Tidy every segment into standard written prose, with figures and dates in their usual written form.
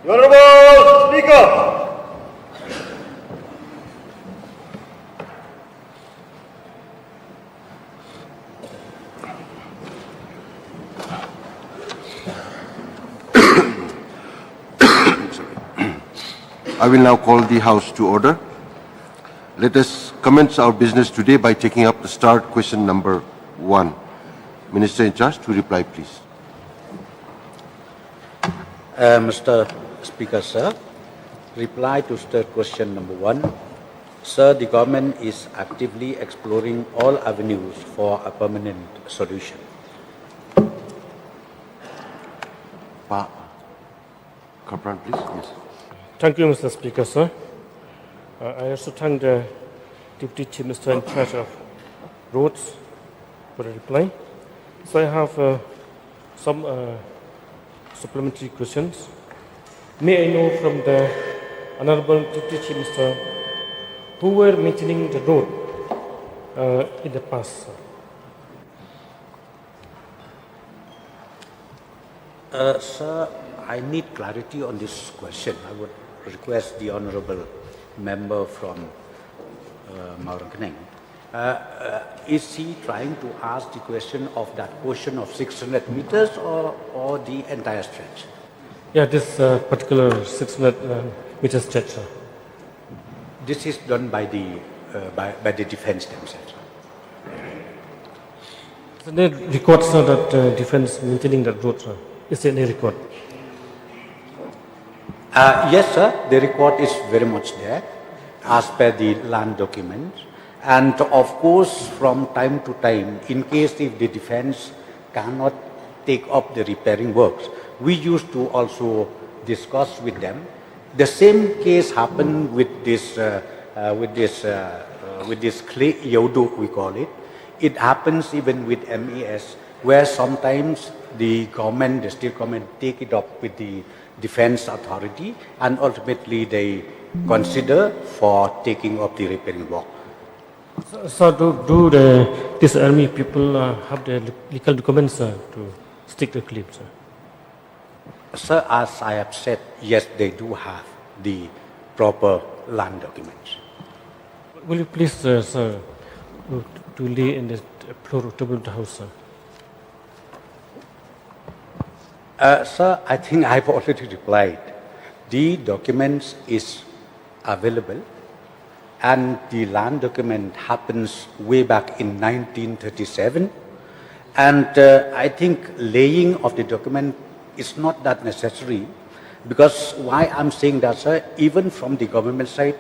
The Honorable Speaker. I will now call the House to order. Let us commence our business today by taking up the start question number 1. Minister in charge to reply, please. Mr. Speaker, sir, reply to start question number 1. Sir, the government is actively exploring all avenues for a permanent solution. Kapran, please. Yes. Thank you, Mr. Speaker, sir. I also thank the Deputy Chief Minister in charge of roads for the reply. So I have some supplementary questions. May I know from the Honorable Deputy Chief Minister who were maintaining the road in the past, sir? Sir, I need clarity on this question. I would request the honourable member from Maurangkaneng. Is he trying to ask the question of that portion of 600 meters or the entire stretch? Yeah, this particular 600 meter stretch, sir. This is done by the defence themselves. So they record, sir, that defence maintaining that road, sir. Is there any record? Yes, sir. The record is very much there as per the land documents. And of course, from time to time, in case if the defence cannot take up the repairing works, we used to also discuss with them. The same case happened with this clay yodo, we call it. It happens even with MES, where sometimes the government, the state government, take it up with the defence authority, and ultimately they consider for taking up the repairing work. So do these army people have the legal documents to stick the claim, sir? Sir, as I have said, yes, they do have the proper land documents. Will you please, sir, to lay in the floor table of the House, sir? Sir, I think I've already replied. The documents is available, and the land document happens way back in 1937. And I think laying of the document is not that necessary, because why I'm saying that, sir, even from the government side,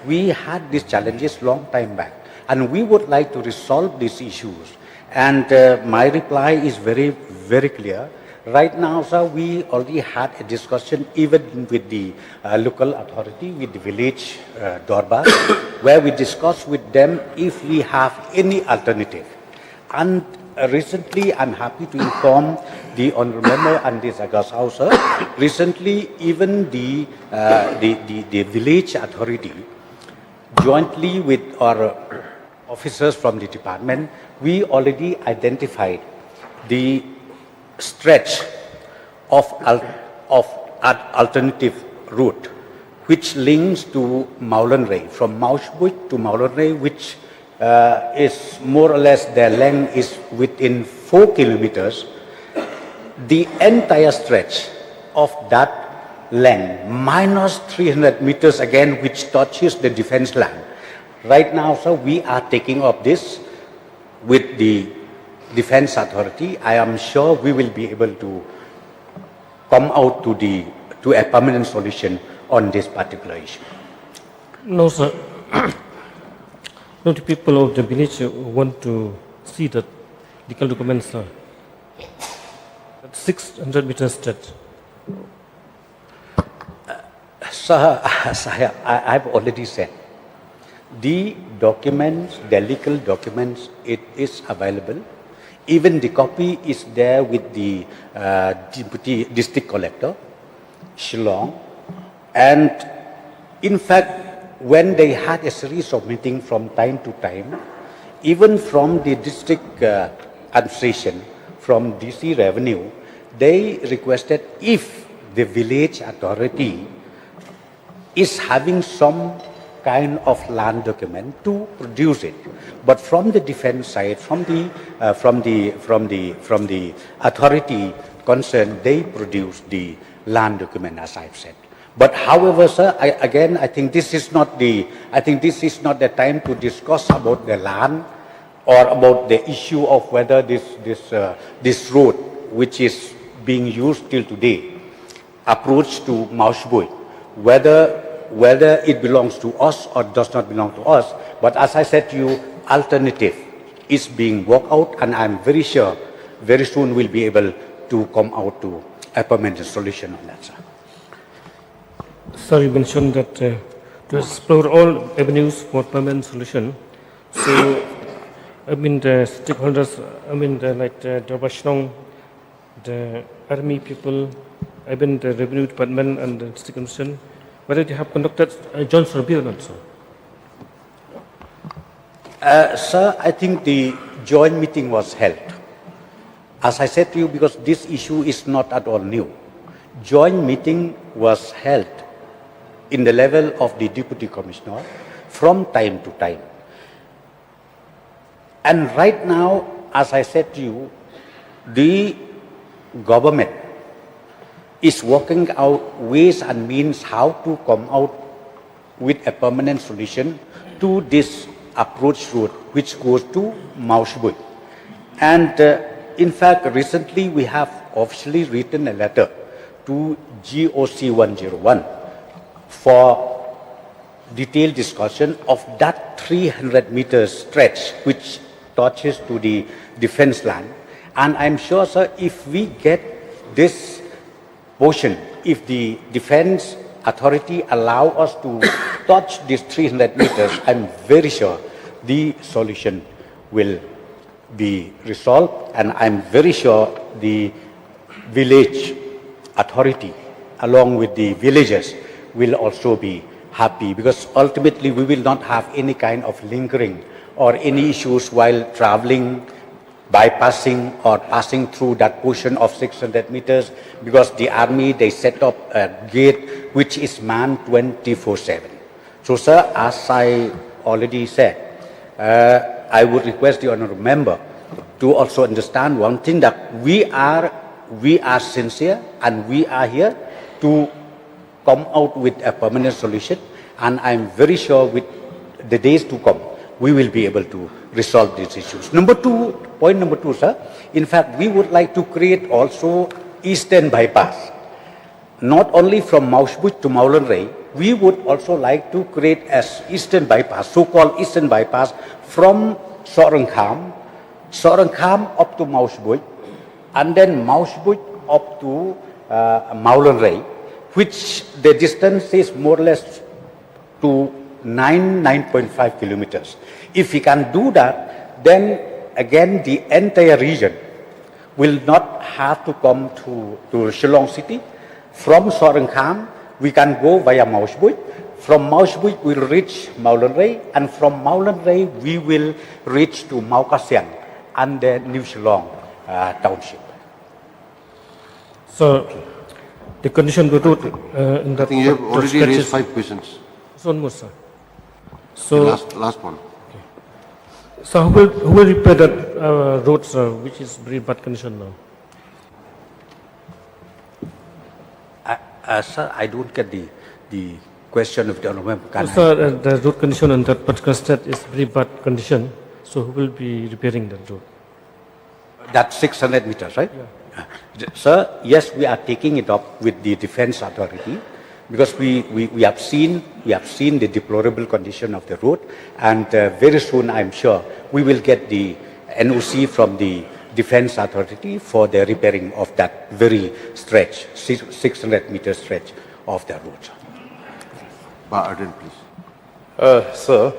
we had these challenges long time back, and we would like to resolve these issues. And my reply is very, very clear. Right now, sir, we already had a discussion even with the local authority, with the village Dorbas, where we discussed with them if we have any alternative. And recently, I'm happy to inform the honourable member and this August House, sir, recently even the village authority, jointly with our officers from the department, we already identified the stretch of alternative route which links to Maulanray, from Maushbuit to Maulanray, which is more or less, their length is within 4 kilometers. The entire stretch of that length minus 300 meters again, which touches the defense land. Right now, sir, we are taking up this with the Defense Authority. I am sure we will be able to come out to a permanent solution on this particular issue. No, sir. No, the people of the village want to see the legal documents, sir. That 600 meters stretch. Sir, I've already said, the documents, the legal documents, it is available. Even the copy is there with the Deputy District Collector, Shillong. And in fact, when they had a series of meetings from time to time, even from the district administration, from DC Revenue, they requested if the village authority is having some kind of land document to produce it. But from the defense side, from the authority concerned, they produce the land document, as I've said. But however, sir, I think this is not the time to discuss about the land or about the issue of whether this road, which is being used till today, approach to Maushbui, whether it belongs to us or does not belong to us. But as I said to you, alternative is being worked out, and I'm very sure very soon we'll be able to come out to a permanent solution on that, sir. Sir, you mentioned that to explore all avenues for permanent solution. So, I mean, the stakeholders, like the Bashnong, the army people, I mean, the revenue department and the district commission, whether they have conducted a joint survey or not, sir? Sir, I think the joint meeting was held. As I said to you, because this issue is not at all new. Joint meeting was held in the level of the deputy commissioner from time to time. And right now, as I said to you, the government is working out ways and means how to come out with a permanent solution to this approach road which goes to Maushbui. And in fact, recently we have officially written a letter to GOC 101 for detailed discussion of that 300 meters stretch which touches to the defense land. And I'm sure, sir, if we get this portion, if the defense authority allow us to touch these 300 meters, I'm very sure the solution will be resolved, and I'm very sure the village authority along with the villagers will also be happy, because ultimately we will not have any kind of lingering or any issues while traveling, bypassing or passing through that portion of 600 meters, because the army, they set up a gate which is manned 24/7. So, sir, as I already said, I would request the honourable member to also understand one thing, that we are sincere and we are here to come out with a permanent solution, and I'm very sure with the days to come, we will be able to resolve these issues. Point number two, sir. In fact, we would like to create also eastern bypass. Not only from Maushbui to Maulanrei, we would also like to create an eastern bypass, so-called eastern bypass from Sorangkham up to Maushbui, and then Maushbui up to Maulanrei, which the distance is more or less to 9.5 kilometers. If we can do that, then again the entire region will not have to come to Shillong city. From Sorangkham, we can go via Maushbui. From Maushbui, we'll reach Maulanrei, and from Maulanrei, we will reach to Maukasiang and the New Shillong township. So, the condition of the road in I that think you have already stretch raised is 5 questions. one more, sir. The So, last one. so who will repair that road, sir, which is very bad condition now? Sir, I don't get the question of the honourable member. Can I- Sir, the road condition on that particular stretch is very bad condition. So, who will be repairing that road? That's 600 meters, right? Yeah. Sir, yes, we are taking it up with the defense authority, because we have seen the deplorable condition of the road, and very soon I'm sure we will get the NOC from the defense authority for the repairing of that very stretch, 600 meter stretch of the road. Arden, please. Sir,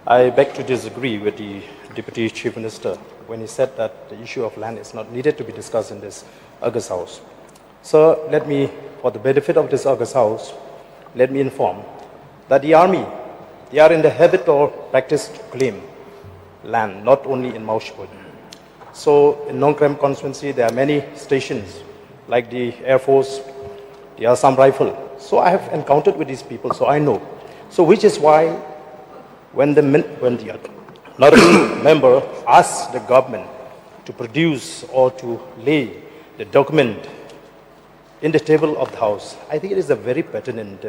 I beg to disagree with the Deputy Chief Minister when he said that the issue of land is not needed to be discussed in this August House. Sir, let me, for the benefit of this August House, let me inform that the Army, they are in the habit or practice to claim land, not only in Maushbui. So in Nongkrem constituency, there are many stations like the Air Force, the Assam Rifle. So I have encountered with these people, so I know. So which is why when the honorable member asks the government to produce or to lay the document in the table of the House, I think it is a very pertinent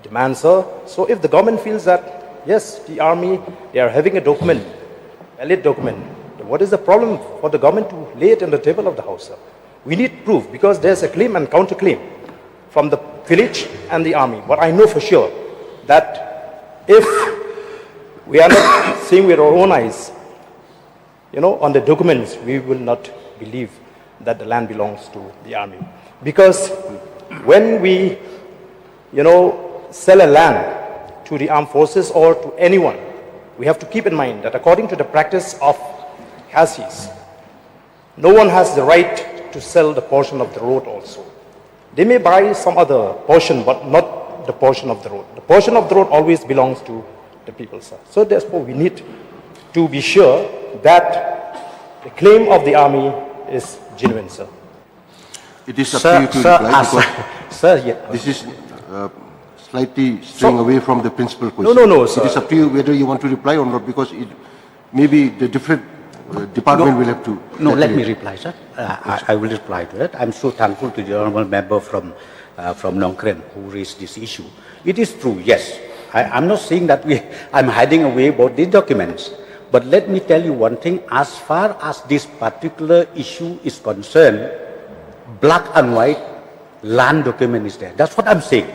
demand, sir. So if the government feels that, yes, the army, they are having a document, valid document, what is the problem for the government to lay it on the table of the House, sir? We need proof because there's a claim and counterclaim from the village and the army. But I know for sure that if we are not seeing with our own eyes, on the documents, we will not believe that the land belongs to the army. Because when we, sell a land to the armed forces or to anyone, we have to keep in mind that according to the practice of Khazis, no one has the right to sell the portion of the road also. They may buy some other portion, but not the portion of the road. The portion of the road always belongs to the people, sir. So therefore, we need to be sure that the claim of the army is genuine, sir. It is up to you to reply because sir, yeah. this is slightly straying away from the principal question. No, sir. It is up to you whether you want to reply or not because maybe the different department will have to. No, let me reply, sir. I will reply to it. I'm so thankful to the honourable member from Nongkren who raised this issue. It is true, yes. I'm not saying that I'm hiding away about the documents. But let me tell you one thing. As far as this particular issue is concerned, black and white land document is there. That's what I'm saying.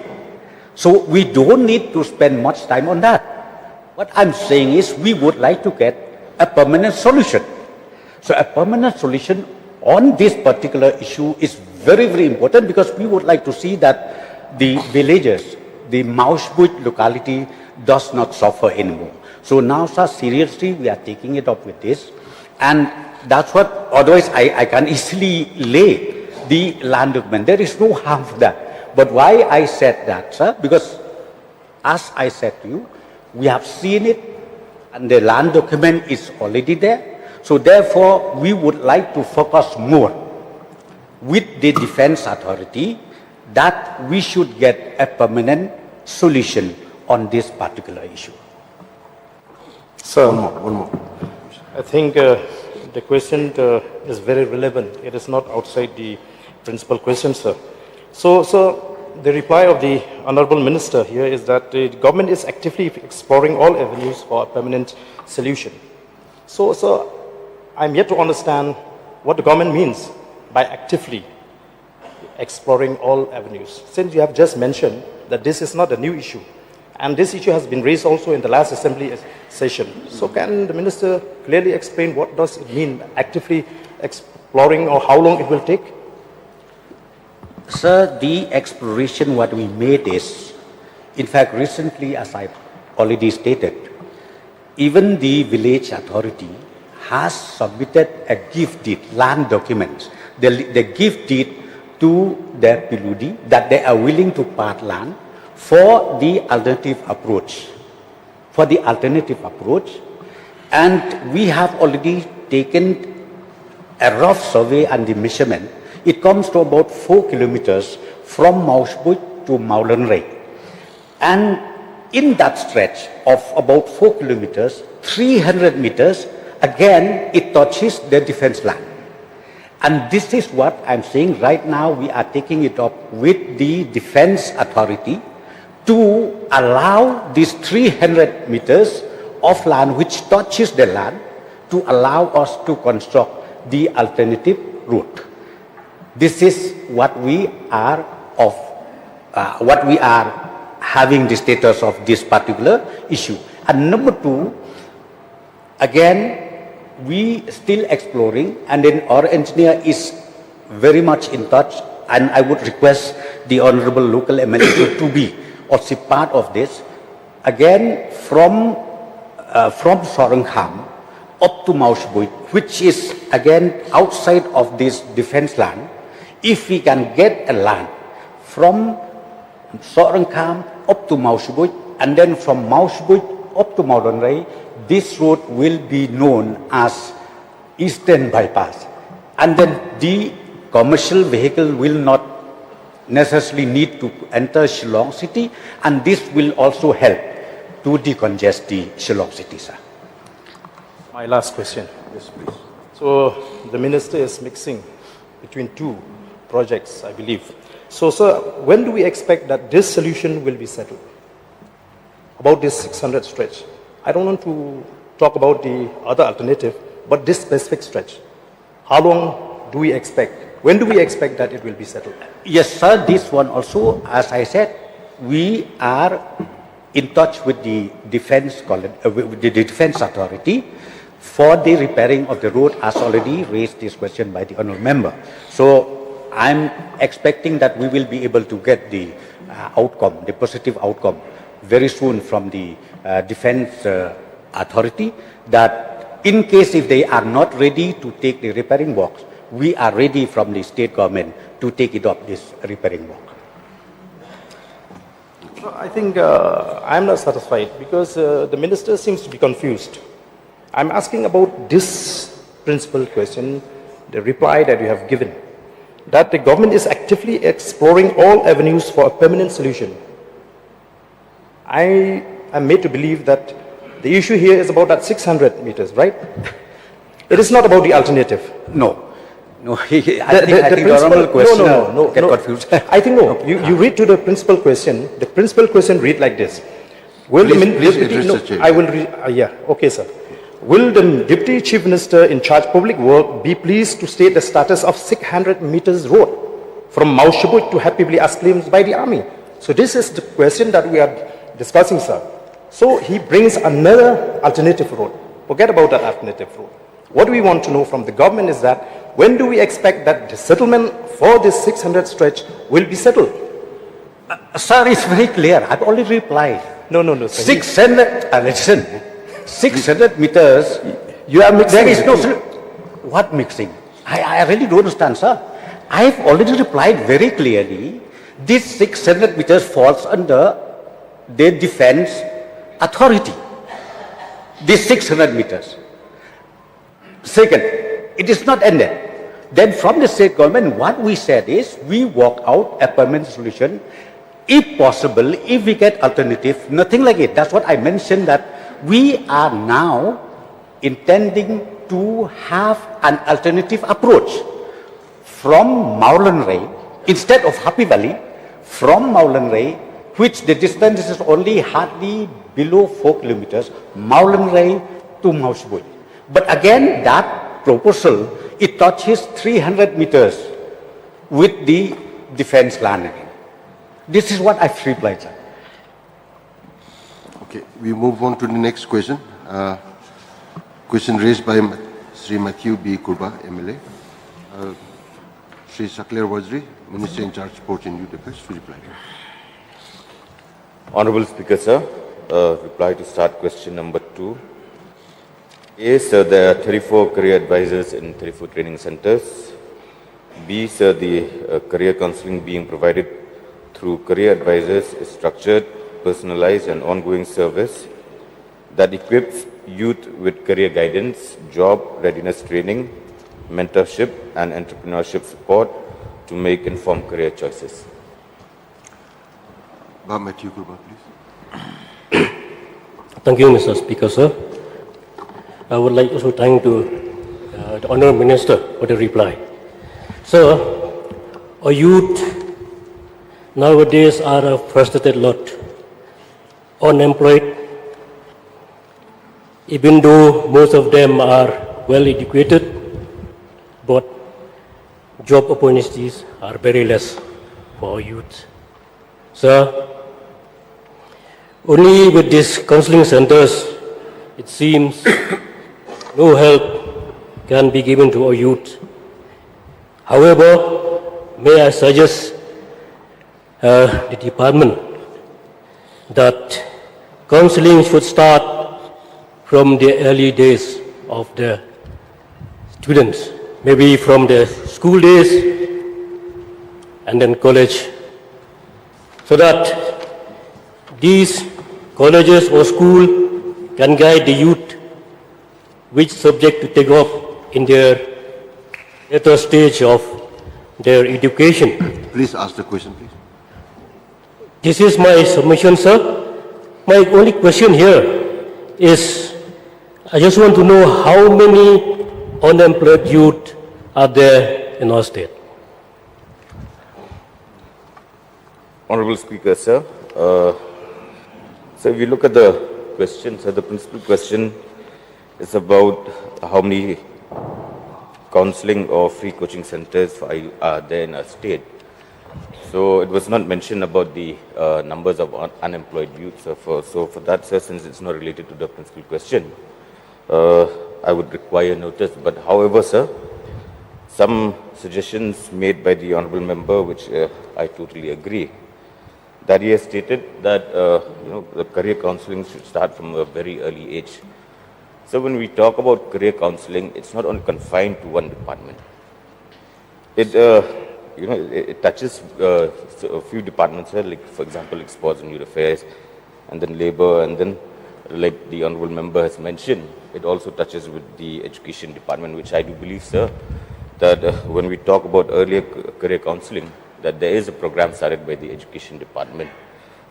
So we don't need to spend much time on that. What I'm saying is we would like to get a permanent solution. So a permanent solution on this particular issue is very, very important because we would like to see that the villagers, the Maushbuj locality does not suffer anymore. So now, sir, seriously, we are taking it up with this. And that's what, otherwise I can easily lay the land document. There is no harm for that. But why I said that, sir? Because as I said to you, we have seen it and the land document is already there. So therefore, we would like to focus more with the defense authority that we should get a permanent solution on this particular issue. Sir, One more. I think the question is very relevant. It is not outside the principal question, sir. So, the reply of the Honorable Minister here is that the government is actively exploring all avenues for a permanent solution. So, sir, I'm yet to understand what the government means by actively exploring all avenues. Since you have just mentioned that this is not a new issue, and this issue has been raised also in the last assembly session. So can the minister clearly explain what does it mean actively exploring or how long it will take? Sir, the exploration what we made is, in fact, recently, as I already stated, even the village authority has submitted a gift deed, land documents. The gift deed to their Piludi that they are willing to part land for the alternative approach. And we have already taken a rough survey and the measurement. It comes to about 4 kilometers from Maushbuj to Maulanrai. And in that stretch of about 4 kilometers, 300 meters, again, it touches the defense line. And this is what I'm saying right now. We are taking it up with the defense authority to allow these 300 meters of land which touches the land to allow us to construct the alternative route. This is what we are having the status of this particular issue. And number two, again, we still exploring, and then our engineer is very much in touch, and I would request the honorable local MLA to be also part of this. Again, from Sorangkham up to Maushbuj, which is again outside of this defense land, if we can get a land from Sorangkham up to Maushbuj, and then from Maushbuj up to Maulanrai, this road will be known as Eastern Bypass. And then the commercial vehicle will not necessarily need to enter Shillong city, and this will also help to decongest the Shillong city, sir. My last question. Yes, please. So the minister is mixing between two projects, I believe. So, sir, when do we expect that this solution will be settled? About this 600 stretch. I don't want to talk about the other alternative, but this specific stretch. How long do we expect? When do we expect that it will be settled? Yes, sir. This one also, as I said, we are in touch with the with the defense authority for the repairing of the road, as already raised this question by the honourable member. So I'm expecting that we will be able to get the outcome, the positive outcome, very soon from the defense authority, that in case if they are not ready to take the repairing works, we are ready from the state government to take it up, this repairing work. I think I'm not satisfied because the minister seems to be confused. I'm asking about this principal question, the reply that you have given, that the government is actively exploring all avenues for a permanent solution. I am made to believe that the issue here is about that 600 meters, right? It is not about the alternative. No. No, I think the honourable question get confused. I think no. You read to the principal question. The principal question read like this. Will Please address the chair. I will read. Yeah. Okay, sir. Will the Deputy Chief Minister in charge of public work be pleased to state the status of 600 meters road from Maushabut to Happy Valley as claimed by the army? So this is the question that we are discussing, sir. So he brings another alternative road. Forget about that alternative road. What we want to know from the government is that when do we expect that the settlement for this 600 stretch will be settled? Sir, it's very clear. I've already replied. No, sir. 600, listen, 600 meters. You are mixing. There is no, what mixing? I really don't understand, sir. I've already replied very clearly. This 600 meters falls under the defense authority. This 600 meters. Second, it is not ended. Then from the state government, what we said is we work out a permanent solution. If possible, if we get alternative, nothing like it. That's what I mentioned, that we are now intending to have an alternative approach from Maulanray, instead of Happy Valley, from Maulanray, which the distance is only hardly below 4 kilometers, Maulanray to Maushabut. But again, that proposal, it touches 300 meters with the defense land. This is what I've replied, sir. Okay, we move on to the next question. Question raised by Sri Matthew B. Kurba, MLA. Sri Sakler Waziri, Minister in charge of Ports and Youth Affairs, to reply. Honorable Speaker, sir, reply to start question number 2. A, sir, there are 34 career advisors in 34 training centers. B, sir, the career counseling being provided through career advisors is structured, personalized and ongoing service that equips youth with career guidance, job readiness training, mentorship and entrepreneurship support to make informed career choices. Matthew Kurba, please. Thank you, Mr. Speaker, sir. I would like also thank to the Honourable Minister for the reply. Sir, our youth nowadays are a frustrated lot, unemployed, even though most of them are well educated, but job opportunities are very less for our youth. Sir, only with these counseling centers, it seems no help can be given to our youth. However, may I suggest the department that counseling should start from the early days of the students, maybe from the school days and then college, so that these colleges or school can guide the youth which subject to take up in their later stage of their education. please ask the question, please. This is my submission, sir. My only question here is, I just want to know how many unemployed youth are there in our state? Honorable Speaker, sir. So if you look at the question, sir, the principal question is about how many counseling or free coaching centers are there in our state. So it was not mentioned about the numbers of unemployed youth. So for that, sir, since it's not related to the principal question, I would require notice. But however, sir, some suggestions made by the honourable member, which I totally agree, that he has stated that the career counselling should start from a very early age. So when we talk about career counselling, it's not only confined to one department. It touches a few departments here, like for example, like sports and youth affairs, and then labour, and then like the honourable member has mentioned, it also touches with the education department, which I do believe, sir, that when we talk about earlier career counselling, that there is a program started by the education department.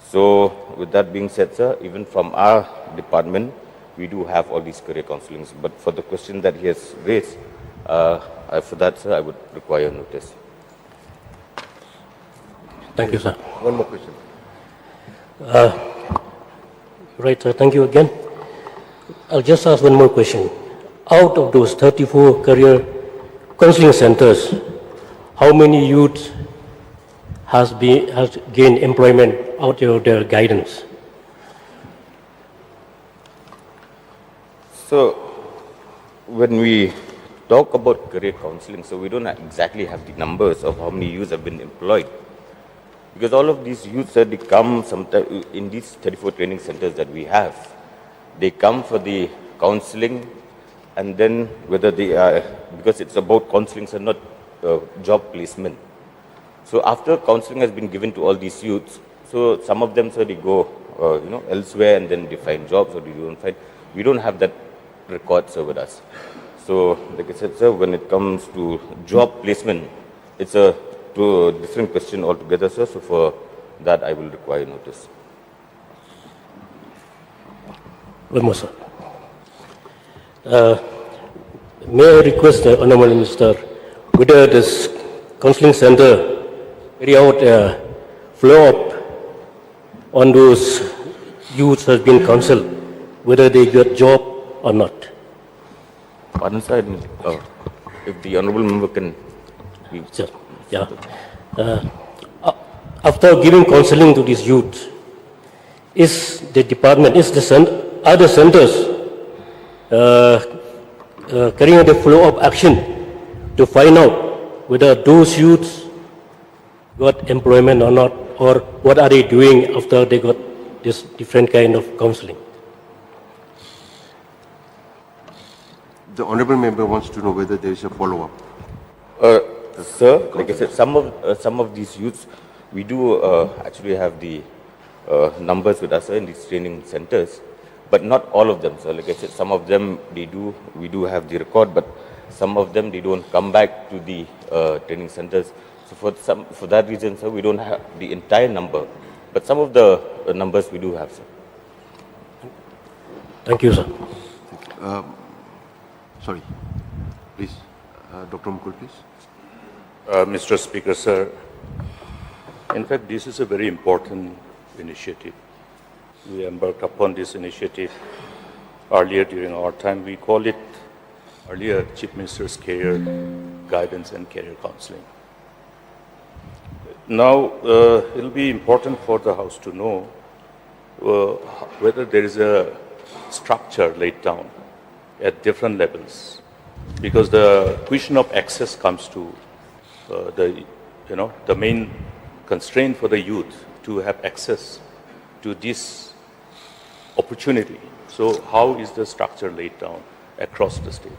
So with that being said, sir, even from our department, we do have all these career counselings. But for the question that he has raised, for that, sir, I would require notice. Thank you, sir. One more question. Right, sir. Thank you again. I'll just ask one more question. Out of those 34 career counseling centers, how many youths has gained employment out of their guidance? So when we talk about career counselling, so we don't exactly have the numbers of how many youths have been employed. Because all of these youths, they come sometime in these 34 training centers that we have. They come for the counselling, and then whether they are, because it's about counselling, so not job placement. So after counselling has been given to all these youths, so some of them, so they go, elsewhere, and then they find jobs, or they don't find. We don't have that record, sir, with us. So, like I said, sir, when it comes to job placement, it's a different question altogether, sir. So for that, I will require notice. One more, sir. May I request the Honourable Minister whether this counselling centre carry out a follow-up on those youths has been counselled, whether they get job or not? Pardon, sir, if the honourable member can... Sir, yeah. After giving counselling to these youths, is the department, other centres carrying out a follow-up action to find out whether those youths got employment or not, or what are they doing after they got this different kind of counselling? The honourable member wants to know whether there is a follow-up. Sir, like I said, some of these youths, we do actually have the numbers with us, sir, in these training centres, but not all of them, sir. Like I said, some of them we do have the record, but some of them they don't come back to the training centres. So for that reason, sir, we don't have the entire number, but some of the numbers we do have, sir. Thank you, sir. Sorry, please. Dr. Mukul, please. Mr. Speaker, sir, in fact, this is a very important initiative. We embarked upon this initiative earlier during our time. We called it earlier Chief Minister's Career Guidance and Career Counseling. Now, it will be important for the House to know whether there is a structure laid down at different levels, because the question of access comes to the main constraint for the youth to have access to this opportunity. So how is the structure laid down across the state?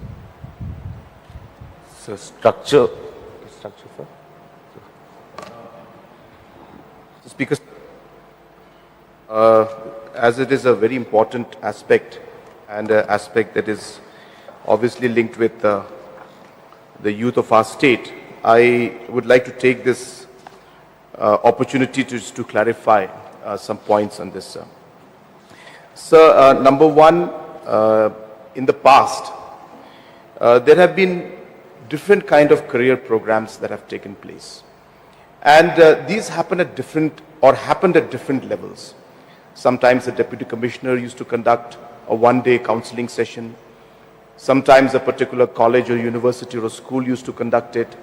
So structure, sir? Speaker, as it is a very important aspect, and an aspect that is obviously linked with the youth of our state, I would like to take this opportunity to clarify some points on this, sir. Sir, number one, in the past, there have been different kind of career programs that have taken place. And these happened at different levels. Sometimes the deputy commissioner used to conduct a one-day counseling session. Sometimes a particular college or university or school used to conduct it.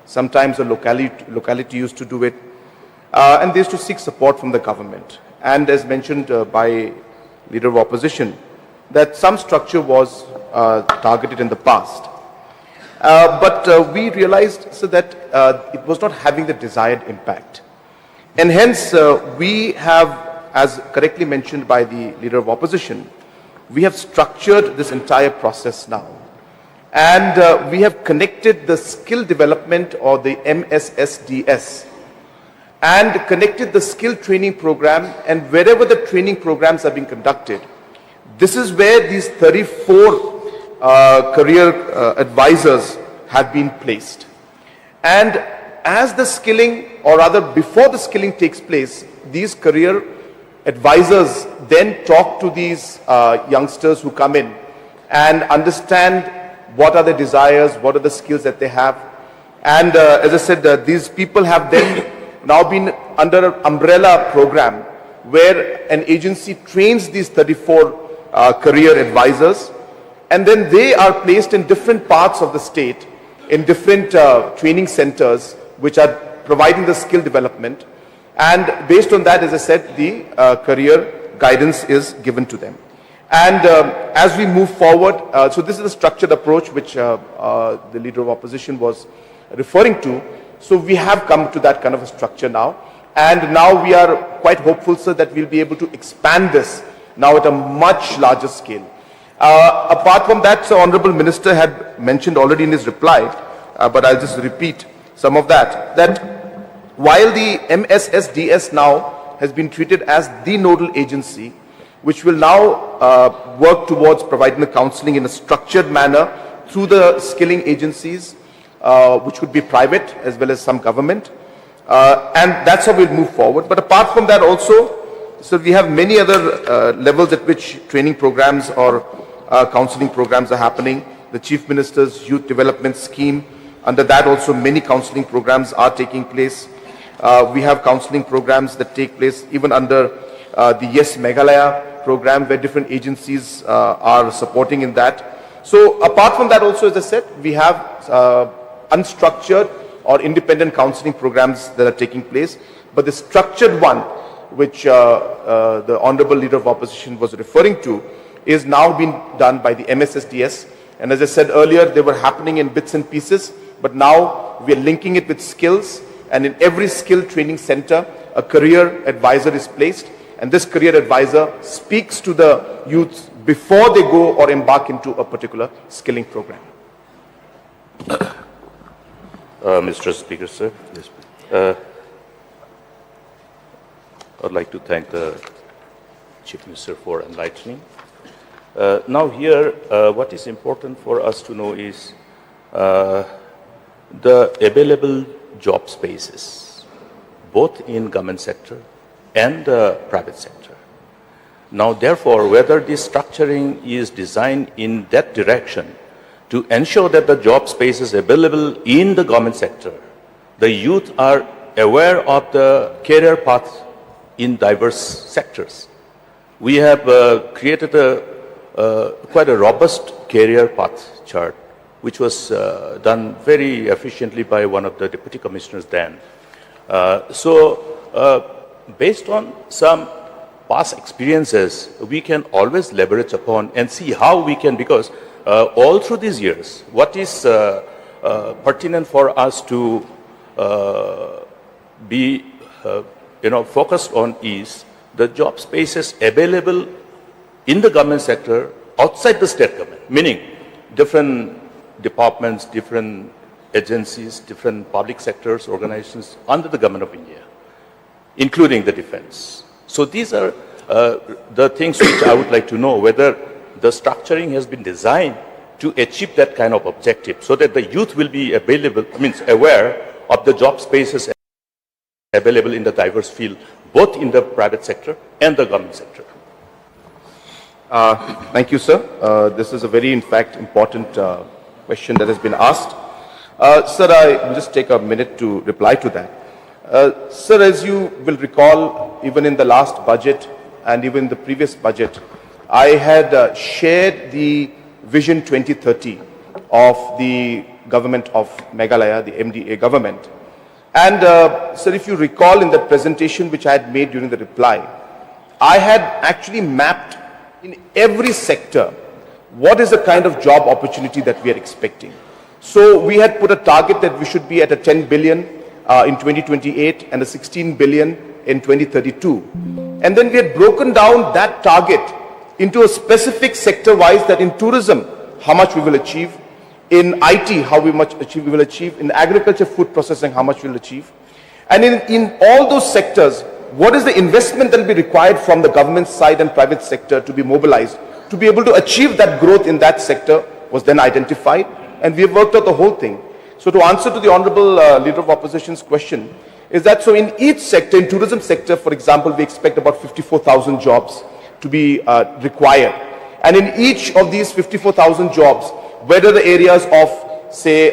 Sometimes a locality used to do it. And they used to seek support from the government. And as mentioned by Leader of Opposition, that some structure was targeted in the past. But we realized that it was not having the desired impact. And hence, we have, as correctly mentioned by the Leader of Opposition, we have structured this entire process now. And we have connected the skill development or the MSSDS and connected the skill training program, and wherever the training programs are being conducted, this is where these 34 career advisors have been placed. And as the skilling, or rather before the skilling takes place, these career advisors then talk to these youngsters who come in and understand what are their desires, what are the skills that they have. And as I said, these people have then now been under an umbrella program where an agency trains these 34 career advisors, and then they are placed in different parts of the state, in different training centers which are providing the skill development. And based on that, as I said, the career guidance is given to them. And as we move forward, so this is the structured approach which the Leader of Opposition was referring to. So we have come to that kind of a structure now. And now we are quite hopeful, sir, that we'll be able to expand this now at a much larger scale. Apart from that, Sir, Honorable Minister had mentioned already in his reply, but I'll just repeat some of that, that while the MSSDS now has been treated as the nodal agency, which will now work towards providing the counseling in a structured manner through the skilling agencies, which would be private as well as some government. And that's how we'll move forward. But apart from that also, so we have many other levels at which training programs or counseling programs are happening. The Chief Minister's Youth Development Scheme, under that also many counseling programs are taking place. We have counseling programs that take place even under the Yes Meghalaya program, where different agencies are supporting in that. So apart from that also, as I said, we have unstructured or independent counseling programs that are taking place. But the structured one, which the Honorable Leader of Opposition was referring to, is now being done by the MSSDS. And as I said earlier, they were happening in bits and pieces, but now we are linking it with skills, and in every skill training center, a career advisor is placed, and this career advisor speaks to the youths before they go or embark into a particular skilling program. Mr. Speaker, sir. Yes, please. I'd like to thank the Chief Minister for enlightening. Now here, what is important for us to know is the available job spaces, both in government sector and the private sector. Now, therefore, whether this structuring is designed in that direction to ensure that the job spaces available in the government sector, the youth are aware of the career path in diverse sectors. We have created quite a robust career path chart, which was done very efficiently by one of the deputy commissioners then. Based on some past experiences, we can always leverage upon and see how we can, because all through these years, what is pertinent for us to be focused on is the job spaces available in the government sector outside the state government, meaning different departments, different agencies, different public sectors, organizations under the government of India, including the defense. So these are the things which I would like to know, whether the structuring has been designed to achieve that kind of objective, so that the youth will be aware of the job spaces available in the diverse field, both in the private sector and the government sector? Thank you, sir. This is a very, in fact, important question that has been asked. Sir, I will just take a minute to reply to that. Sir, as you will recall, even in the last budget and even the previous budget, I had shared the Vision 2030 of the government of Meghalaya, the MDA government. And, sir, if you recall in that presentation which I had made during the reply, I had actually mapped in every sector what is the kind of job opportunity that we are expecting. So we had put a target that we should be at a 10 billion in 2028 and a 16 billion in 2032. And then we had broken down that target into a specific sector-wise, that in tourism, how much we will achieve, in IT, how much we will achieve, in agriculture, food processing, how much we will achieve. And in all those sectors, what is the investment that will be required from the government side and private sector to be mobilized to be able to achieve that growth in that sector was then identified, and we have worked out the whole thing. So to answer to the Honorable Leader of Opposition's question, is that so in each sector, in tourism sector, for example, we expect about 54,000 jobs to be required. And in each of these 54,000 jobs, whether the areas of, say,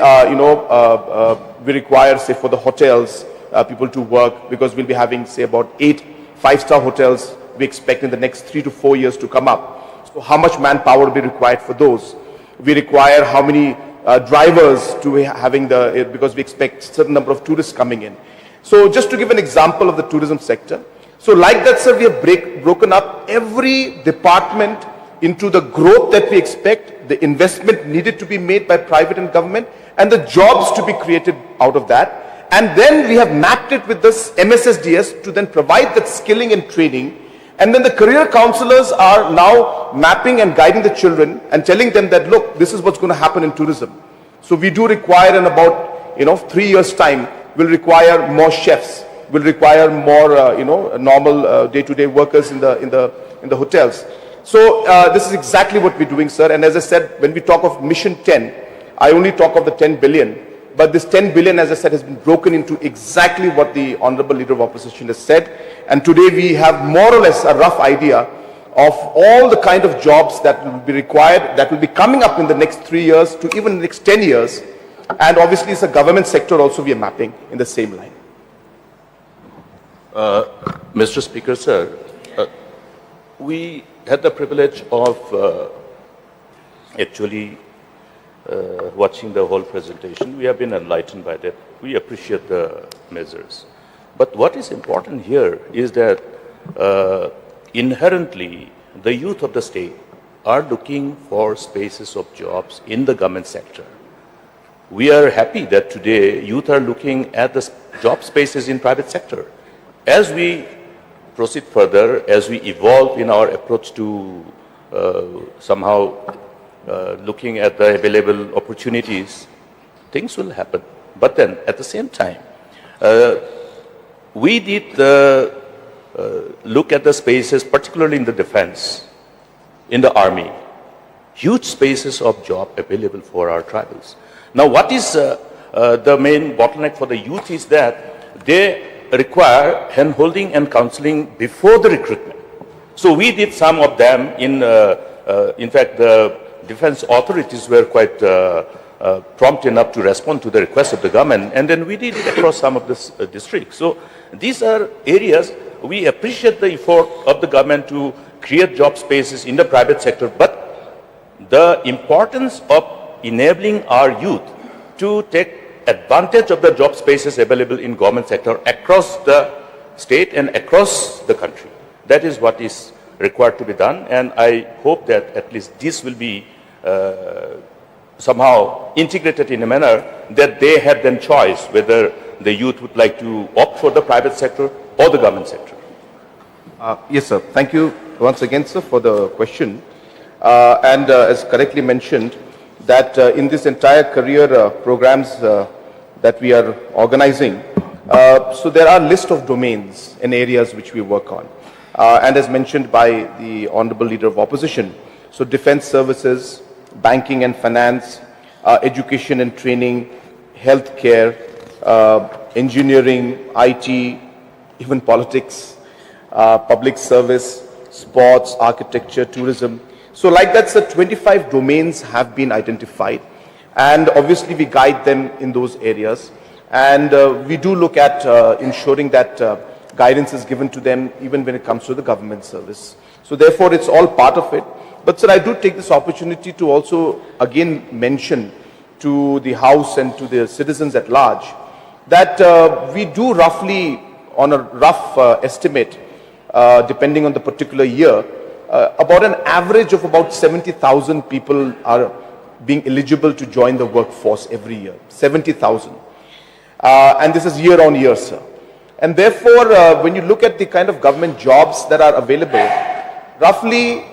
we require, say, for the hotels, people to work, because we'll be having, say, about 8 5-star hotels we expect in the next 3 to 4 years to come up. So how much manpower will be required for those? We require how many drivers to having because we expect certain number of tourists coming in. So just to give an example of the tourism sector. So like that, sir, we have broken up every department into the growth that we expect, the investment needed to be made by private and government, and the jobs to be created out of that. And then we have mapped it with this MSSDS to then provide that skilling and training. And then the career counselors are now mapping and guiding the children and telling them that, look, this is what's going to happen in tourism. So we do require in about 3 years' time, we'll require more chefs, we'll require more normal day-to-day workers in the hotels. So this is exactly what we're doing, sir. And as I said, when we talk of Mission 10, I only talk of the 10 billion. But this 10 billion, as I said, has been broken into exactly what the Honorable Leader of Opposition has said. And today we have more or less a rough idea of all the kind of jobs that will be required, that will be coming up in the next 3 years to even the next 10 years. And obviously it's a government sector also we are mapping in the same line. Mr. Speaker, sir, we had the privilege of actually watching the whole presentation. We have been enlightened by that. We appreciate the measures. But what is important here is that inherently the youth of the state are looking for spaces of jobs in the government sector. We are happy that today youth are looking at the job spaces in private sector. As we proceed further, as we evolve in our approach to somehow looking at the available opportunities, things will happen. But then at the same time, we did look at the spaces, particularly in the defense, in the army, huge spaces of job available for our tribals. Now, what is the main bottleneck for the youth is that they require hand-holding and counseling before the recruitment. So we did some of them in fact, the defense authorities were quite prompt enough to respond to the request of the government, and then we did it across some of the districts. So these are areas we appreciate the effort of the government to create job spaces in the private sector, but the importance of enabling our youth to take advantage of the job spaces available in government sector across the state and across the country. That is what is required to be done, and I hope that at least this will be somehow integrated in a manner that they have then choice whether the youth would like to opt for the private sector or the government sector. Yes, sir. Thank you once again, sir, for the question. And as correctly mentioned, that in this entire career programs that we are organizing, so there are a list of domains and areas which we work on. And as mentioned by the Honorable Leader of Opposition, so defense services, banking and finance, education and training, healthcare, engineering, IT, even politics, public service, sports, architecture, tourism. So like that, sir, 25 domains have been identified. And obviously we guide them in those areas. And we do look at ensuring that guidance is given to them even when it comes to the government service. So therefore it's all part of it. But sir, I do take this opportunity to also again mention to the House and to the citizens at large that we do roughly, on a rough estimate, depending on the particular year, about an average of about 70,000 people are being eligible to join the workforce every year. 70,000. And this is year on year, sir. And therefore, when you look at the kind of government jobs that are available, roughly,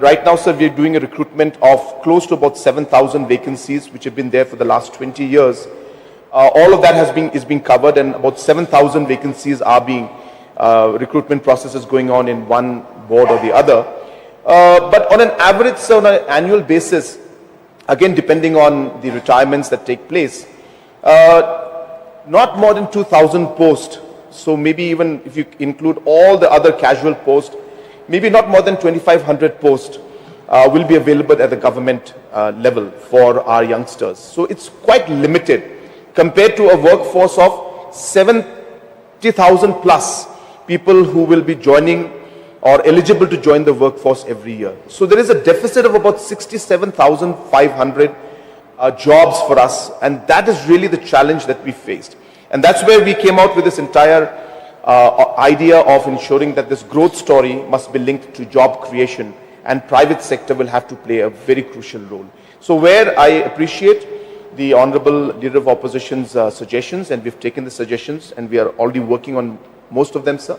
right now, sir, we are doing a recruitment of close to about 7,000 vacancies, which have been there for the last 20 years. All of that is being covered, and about 7,000 vacancies are being, recruitment processes going on in one board or the other. But on an average, sir, on an annual basis, again, depending on the retirements that take place, not more than 2,000 posts. So maybe even if you include all the other casual posts, maybe not more than 2,500 posts will be available at the government level for our youngsters. So it's quite limited compared to a workforce of 70,000 plus people who will be joining or eligible to join the workforce every year. So there is a deficit of about 67,500 jobs for us, and that is really the challenge that we faced. And that's where we came out with this entire idea of ensuring that this growth story must be linked to job creation, and private sector will have to play a very crucial role. So where I appreciate the Honorable Leader of Opposition's suggestions, and we've taken the suggestions and we are already working on most of them, sir.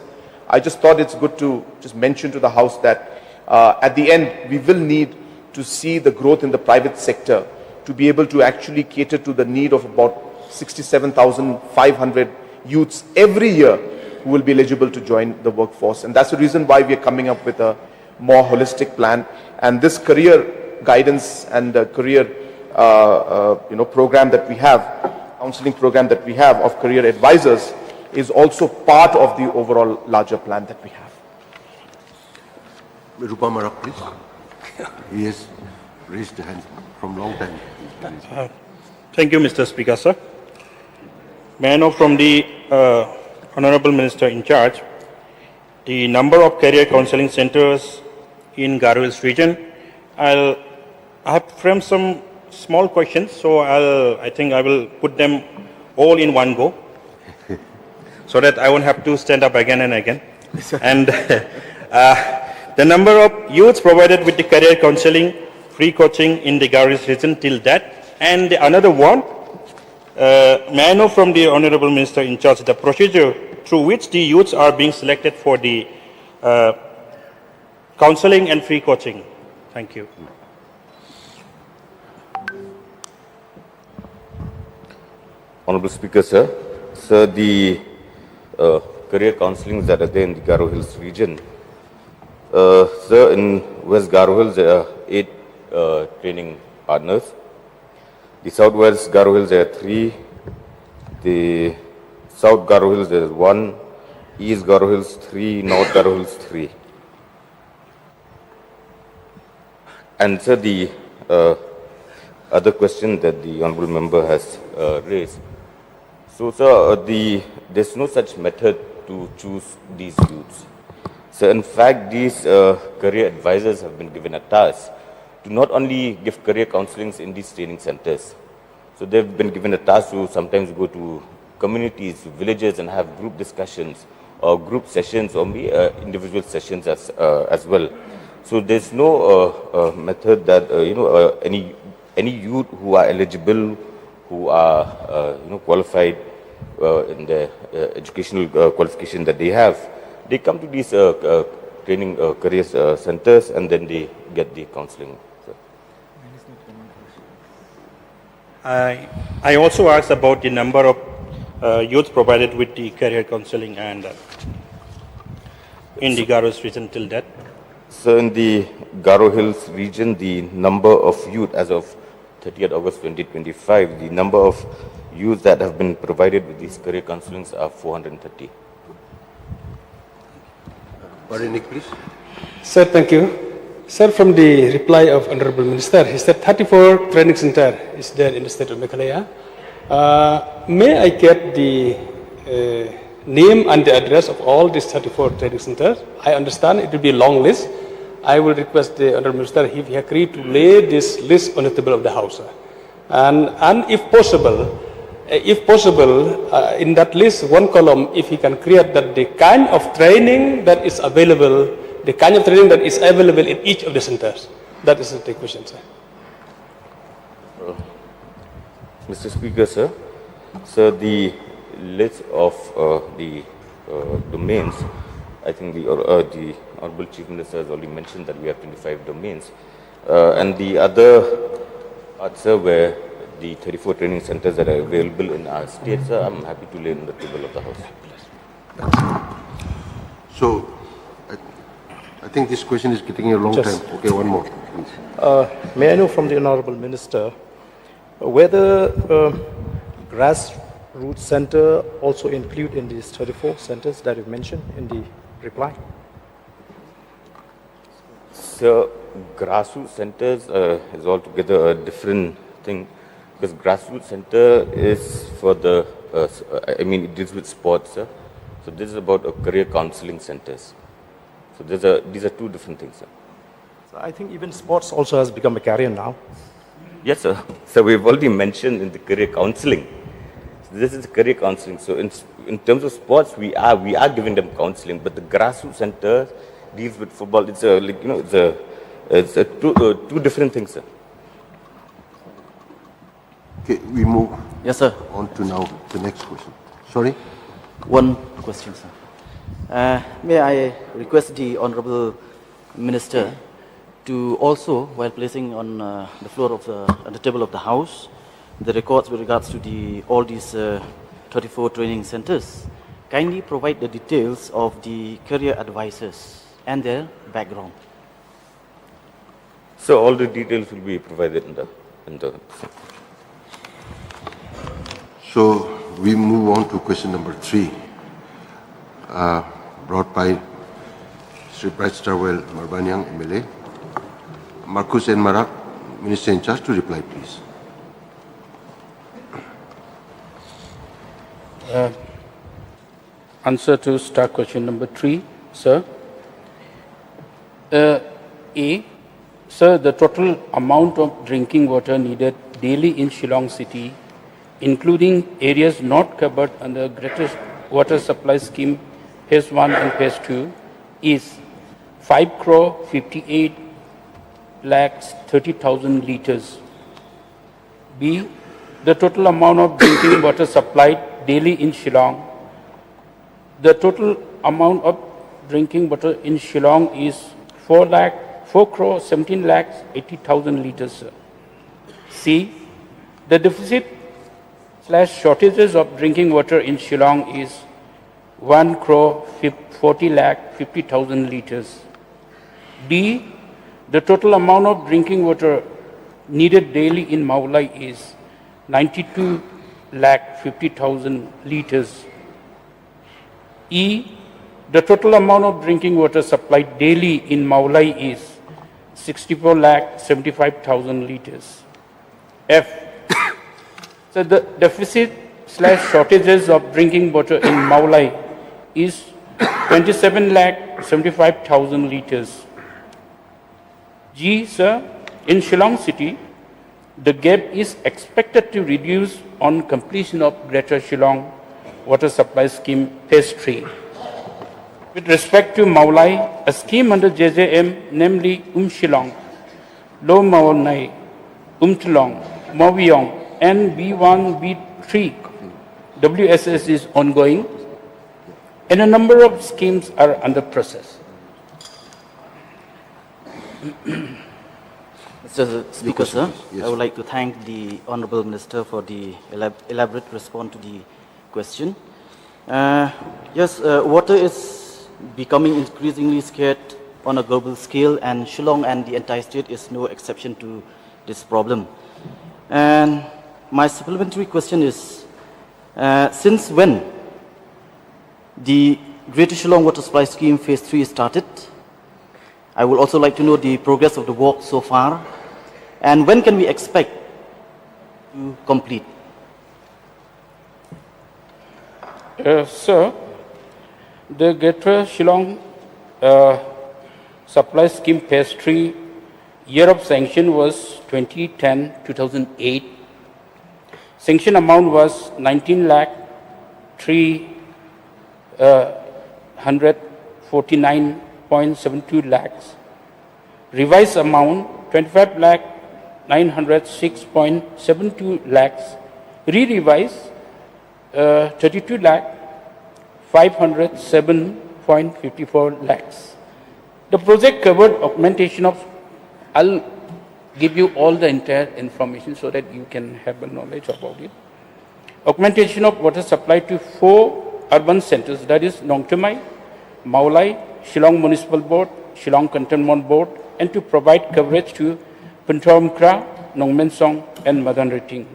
I just thought it's good to just mention to the House that at the end, we will need to see the growth in the private sector to be able to actually cater to the need of about 67,500 youths every year who will be eligible to join the workforce. And that's the reason why we are coming up with a more holistic plan. And this career guidance and career program that we have, counseling program that we have of career advisors, is also part of the overall larger plan that we have. Rupa Marak, please. He has raised the hand from long time. Thank you, Mr. Speaker, sir. May I know from the Honorable Minister in charge the number of career counseling centers in Garo Hills region? I have framed some small questions, so I think I will put them all in one go, so that I won't have to stand up again and again. And the number of youths provided with the career counseling, free coaching in the Garo Hills region till that. And another one, may I know from the Honorable Minister in charge the procedure through which the youths are being selected for the counseling and free coaching? Thank you. Honorable Speaker, sir. Sir, the career counselings that are there in the Garo Hills region, sir, in West Garo Hills there are 8 training partners. The Southwest Garo Hills there are 3. The South Garo Hills there is 1. East Garo Hills 3. North Garo Hills 3. And sir, the other question that the honourable member has raised. So, sir, there's no such method to choose these youths. So, in fact, these career advisors have been given a task to not only give career counselings in these training centers. So, they've been given a task to sometimes go to communities, villages, and have group discussions or group sessions or individual sessions as well. So, there's no method that any youth who are eligible, who are qualified in the educational qualification that they have, they come to these training career centers and then they get the counseling. I also asked about the number of youth provided with the career counseling and in the Garo Hills region till that. So in the Garo Hills region, the number of youth as of 30th August 2025, the number of youth that have been provided with these career counselings are 430. Nick, please. Sir, thank you. Sir, from the reply of Honorable Minister, he said 34 training center is there in the state of Meghalaya. May I get the name and the address of all these 34 training centers? I understand it will be a long list. I will request the Honorable Minister if he agreed to lay this list on the table of the House. And if possible, in that list, one column, if he can create that the kind of training that is available, in each of the centers. That is the question, sir. Mr. Speaker, sir. So the list of the domains, I think the Honorable Chief Minister has already mentioned that we have 25 domains. And the other parts, sir, where the 34 training centers that are available in our state, sir, I'm happy to lay on the table of the House. So, I think this question is getting a long time. Okay, one more, please. May I know from the Honorable Minister whether grassroots center also include in these 34 centers that you mentioned in the reply? So, grassroots centers is altogether a different thing, because grassroots center is for the, it deals with sports, sir. So this is about career counseling centers. So these are two different things, sir. So I think even sports also has become a career now. Yes, sir. So we've already mentioned in the career counseling. So this is career counseling. So in terms of sports, we are giving them counseling, but the grassroots center deals with football. It's two different things, sir. Okay, we move Yes, sir. on to now the next question. Sorry? One question, sir. May I request the Honorable Minister to also, while placing on the floor of the table of the House, the records with regards to all these 34 training centers, kindly provide the details of the career advisors and their background. So all the details will be provided in the So we move on to question number 3, brought by Sri Bright Starwell Marbanyang, MLA. Marcus N. Marak, Minister in charge, to reply, please. Answer to star question number 3, sir. A, sir, the total amount of drinking water needed daily in Shillong City, including areas not covered under Greater Water Supply Scheme Phase 1 and Phase 2, is 5,58,30,000 liters. B, the total amount of drinking water supplied daily in Shillong. The total amount of drinking water in Shillong is 4,17,80,000 liters, sir. C, the deficit/shortages of drinking water in Shillong is 1,40,50,000 liters. D, the total amount of drinking water needed daily in Maulai is 92,50,000 liters. E, the total amount of drinking water supplied daily in Maulai is 64,75,000 liters. F, so the deficit/shortages of drinking water in Maulai is 27,75,000 liters. G, sir, in Shillong City, the gap is expected to reduce on completion of Greater Shillong Water Supply Scheme Phase 3. With respect to Maulai, a scheme under JJM, namely Shillong, Lo Maulai, Tlong, Mawiong, and B1, B3 WSS is ongoing, and a number of schemes are under process. Mr. Speaker, sir, Yes. I would like to thank the Honorable Minister for the elaborate response to the question. Water is becoming increasingly scarce on a global scale, and Shillong and the entire state is no exception to this problem. And my supplementary question is, since when the Greater Shillong Water Supply Scheme Phase 3 started? I would also like to know the progress of the work so far, and when can we expect to complete? Sir, the Greater Shillong Supply Scheme Phase 3 year of sanction was 2010-2008. Sanction amount was 19 lakh 349.72 lakhs. Revised amount 25 lakh 906.72 lakhs. Re-revised 32 lakh 507.54 lakhs. The project covered augmentation of, I'll give you all the entire information so that you can have a knowledge about it. Augmentation of water supply to 4 urban centers, that is Nongchamai, Maulai, Shillong Municipal Board, Shillong Cantonment Board, and to provide coverage to Punthawmkra, Nongmensong, and Madanriting.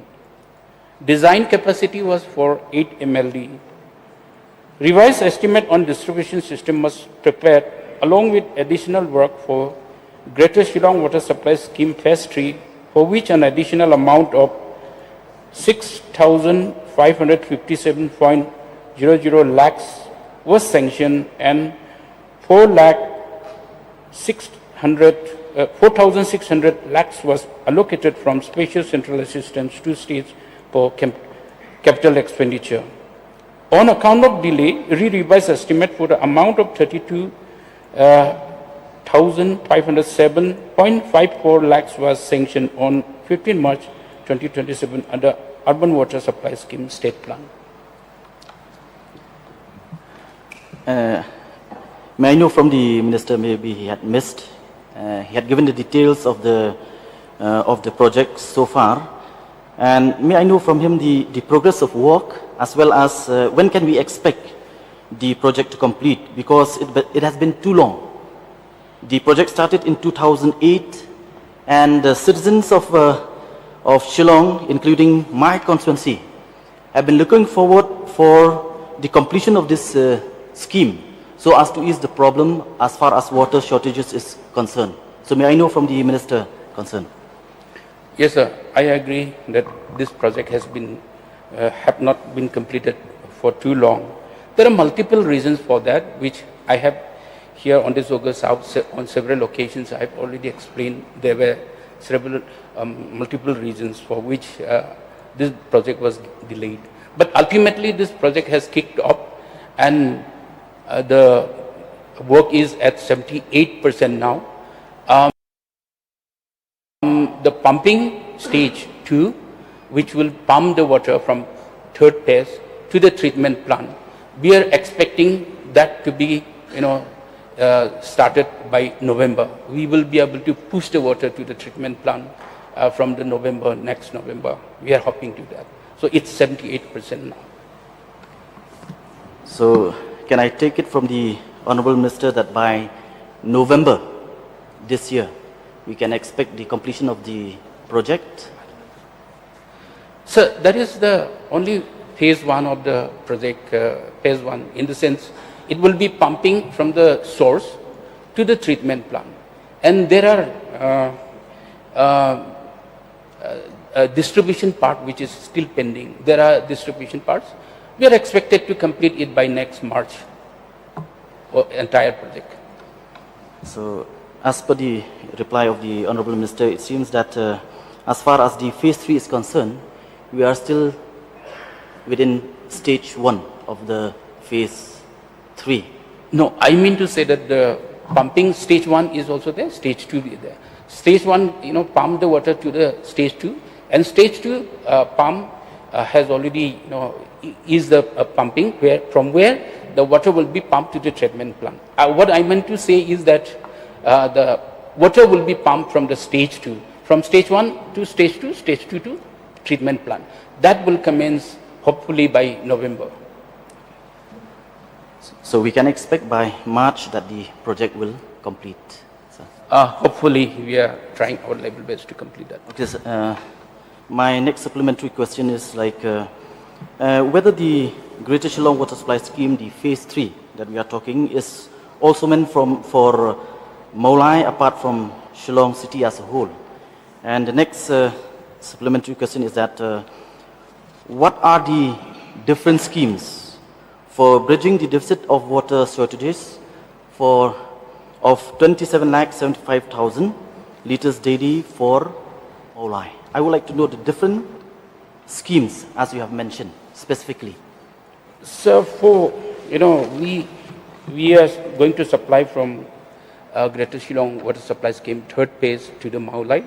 Design capacity was for 8 MLD. Revised estimate on distribution system was prepared along with additional work for Greater Shillong Water Supply Scheme Phase 3, for which an additional amount of 6,557.00 lakhs was sanctioned and 4,600 lakhs was allocated from special central assistance to states for capital expenditure. On account of delay, re-revised estimate for the amount of 32,507.54 lakhs was sanctioned on 15 March 2027 under Urban Water Supply Scheme State Plan. May I know from the Minister, maybe he had missed, he had given the details of the project so far, and may I know from him the progress of work, as well as when can we expect the project to complete, because it has been too long. The project started in 2008, and the citizens of Shillong, including my constituency, have been looking forward for the completion of this scheme, so as to ease the problem as far as water shortages is concerned. So may I know from the Minister concerned? Yes, sir. I agree that this project has been have not been completed for too long. There are multiple reasons for that, which I have here on this August House on several occasions. I have already explained. There were several multiple reasons for which this project was delayed. But ultimately, this project has kicked off, and the work is at 78% now. The pumping stage 2, which will pump the water from third phase to the treatment plant, we are expecting that to be, started by November. We will be able to push the water to the treatment plant from the next November. We are hoping to that. So it's 78% now. So can I take it from the Honorable Minister that by November this year, we can expect the completion of the project? So that is the only phase 1 of the project, phase 1, in the sense it will be pumping from the source to the treatment plant. And there are a distribution part which is still pending. There are distribution parts. We are expected to complete it by next March, or entire project. So as per the reply of the Honorable Minister, it seems that as far as the phase 3 is concerned, we are still within stage 1 of the phase 3. No, I mean to say that the pumping stage 1 is also there, stage 2 is there. Stage 1, pump the water to the stage 2, and stage 2 pump has already, is the pumping from where the water will be pumped to the treatment plant. What I meant to say is that the water will be pumped from the stage 2, from stage 1 to stage 2, stage 2 to treatment plant. That will commence hopefully by November. So we can expect by March that the project will complete. Hopefully, we are trying our level best to complete that. Okay, sir. My next supplementary question is whether the Greater Shillong Water Supply Scheme, the phase 3, that we are talking is also meant for Maulai apart from Shillong city as a whole. And the next supplementary question is that what are the different schemes for bridging the deficit of water shortages of 27,75,000 liters daily for Maulai? I would like to know the different schemes as you have mentioned specifically. So we are going to supply from Greater Shillong Water Supply Scheme third phase to the Maulai.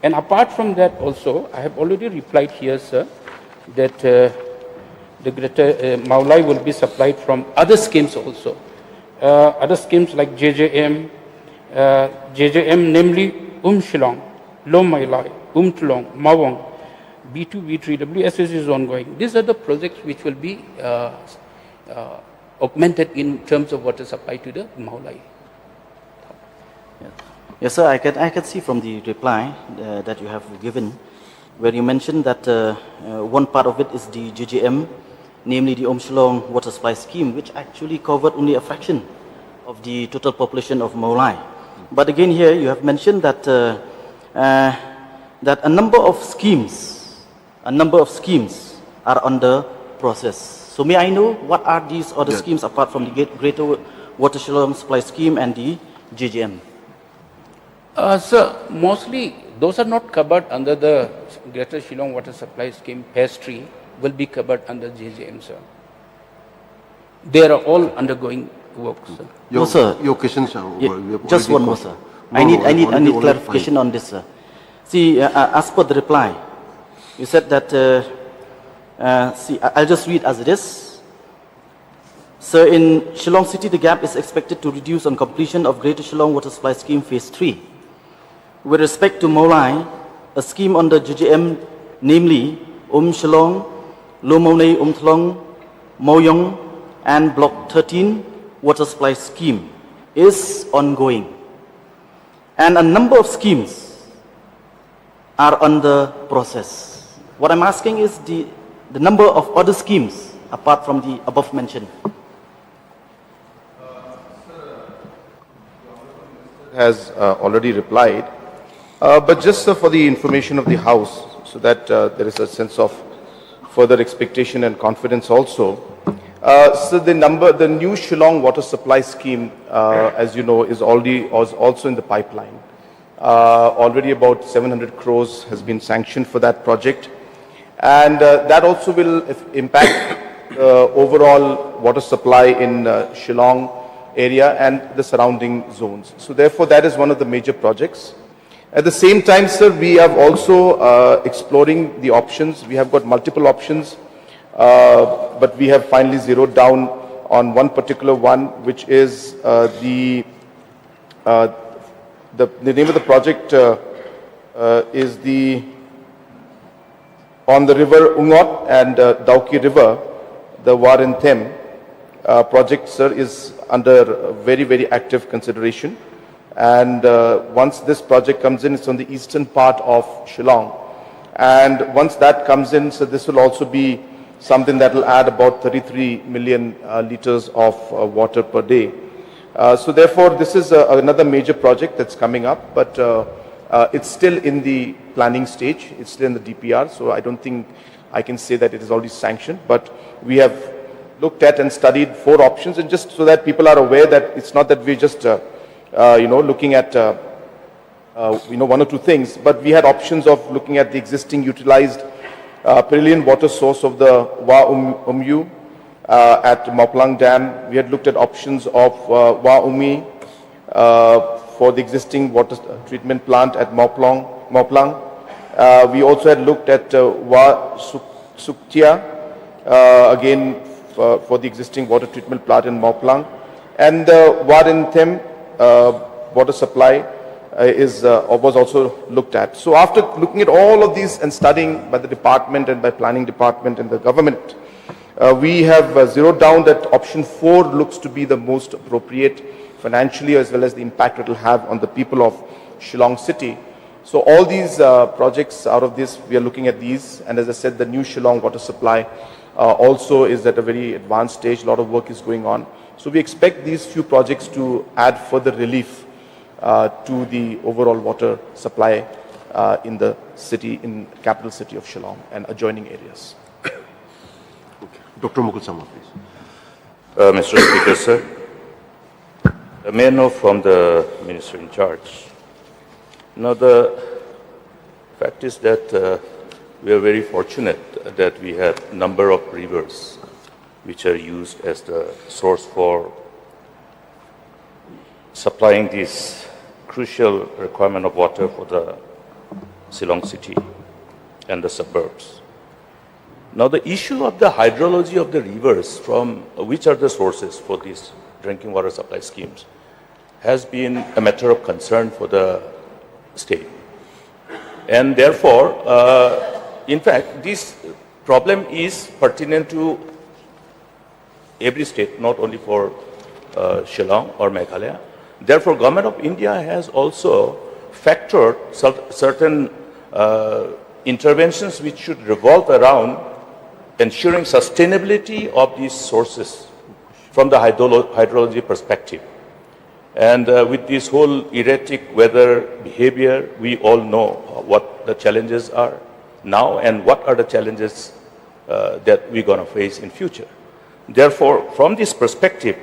And apart from that also, I have already replied here, sir, that the Greater Maulai will be supplied from other schemes also. Other schemes like JJM, namely Shillong, Lo Maulai, Tulong, Mawang, B2, B3, WSS is ongoing. These are the projects which will be augmented in terms of water supply to the Maulai. Yes, sir, I can see from the reply that you have given, where you mentioned that one part of it is the JJM, namely the Shillong Water Supply Scheme, which actually covered only a fraction of the total population of Maulai. But again here, you have mentioned that that a number of schemes are under process. So may I know what are these other schemes apart from the Greater Water Shillong Supply Scheme and the JJM? Sir, mostly those are not covered under the Greater Shillong Water Supply Scheme phase 3, will be covered under JJM, sir. They are all undergoing work, sir. No, sir. Your questions are over. Yeah, just one more, sir. I need clarification on this, sir. See, as per the reply, you said that, see, I'll just read as it is. Sir, in Shillong City, the gap is expected to reduce on completion of Greater Shillong Water Supply Scheme Phase 3. With respect to Maulai, a scheme under JJM, namely Shillong, Lo Maulai, Tlong, Moyong, and Block 13 Water Supply Scheme is ongoing. And a number of schemes are under process. What I'm asking is the number of other schemes apart from the above mentioned. Has already replied. But just for the information of the House, so that there is a sense of further expectation and confidence also. So the new Shillong Water Supply Scheme, as you know, is also in the pipeline. Already about 700 crores has been sanctioned for that project. And that also will impact overall water supply in Shillong area and the surrounding zones. So therefore, that is one of the major projects. At the same time, sir, we have also exploring the options. We have got multiple options, but we have finally zeroed down on one particular one, which is the name of the project is on the river Ungot and Dauki River, the Warin Them project, sir, is under very, very active consideration. And once this project comes in, it's on the eastern part of Shillong. And once that comes in, so this will also be something that will add about 33 million liters of water per day. So therefore, this is another major project that's coming up, but it's still in the planning stage. It's still in the DPR, so I don't think I can say that it is already sanctioned. But we have looked at and studied 4 options, and just so that people are aware that it's not that we're just looking at, 1 or 2 things, but we had options of looking at the existing utilized perennial water source of the Wa Umyu at Moplang Dam. We had looked at options of Wa Umi for the existing water treatment plant at Moplang. We also had looked at Wa Suktia, again for the existing water treatment plant in Moplang. And the Warin Them water supply was also looked at. So after looking at all of these and studying by the department and by planning department and the government, we have zeroed down that option 4 looks to be the most appropriate financially, as well as the impact it will have on the people of Shillong City. So all these projects out of this, we are looking at these, and as I said, the new Shillong water supply also is at a very advanced stage. A lot of work is going on. So we expect these few projects to add further relief to the overall water supply in the city, in capital city of Shillong and adjoining areas. Dr. Mukul Sama, please. Mr. Speaker, sir, may I know from the Minister in charge. Now, the fact is that we are very fortunate that we have a number of rivers which are used as the source for supplying this crucial requirement of water for the Shillong city and the suburbs. Now, the issue of the hydrology of the rivers, from which are the sources for these drinking water supply schemes, has been a matter of concern for the state. And therefore, in fact, this problem is pertinent to every state, not only for Shillong or Meghalaya. Therefore, Government of India has also factored certain interventions which should revolve around ensuring sustainability of these sources from the hydrology perspective. And with this whole erratic weather behavior, we all know what the challenges are now and what are the challenges that we're going to face in future. Therefore, from this perspective,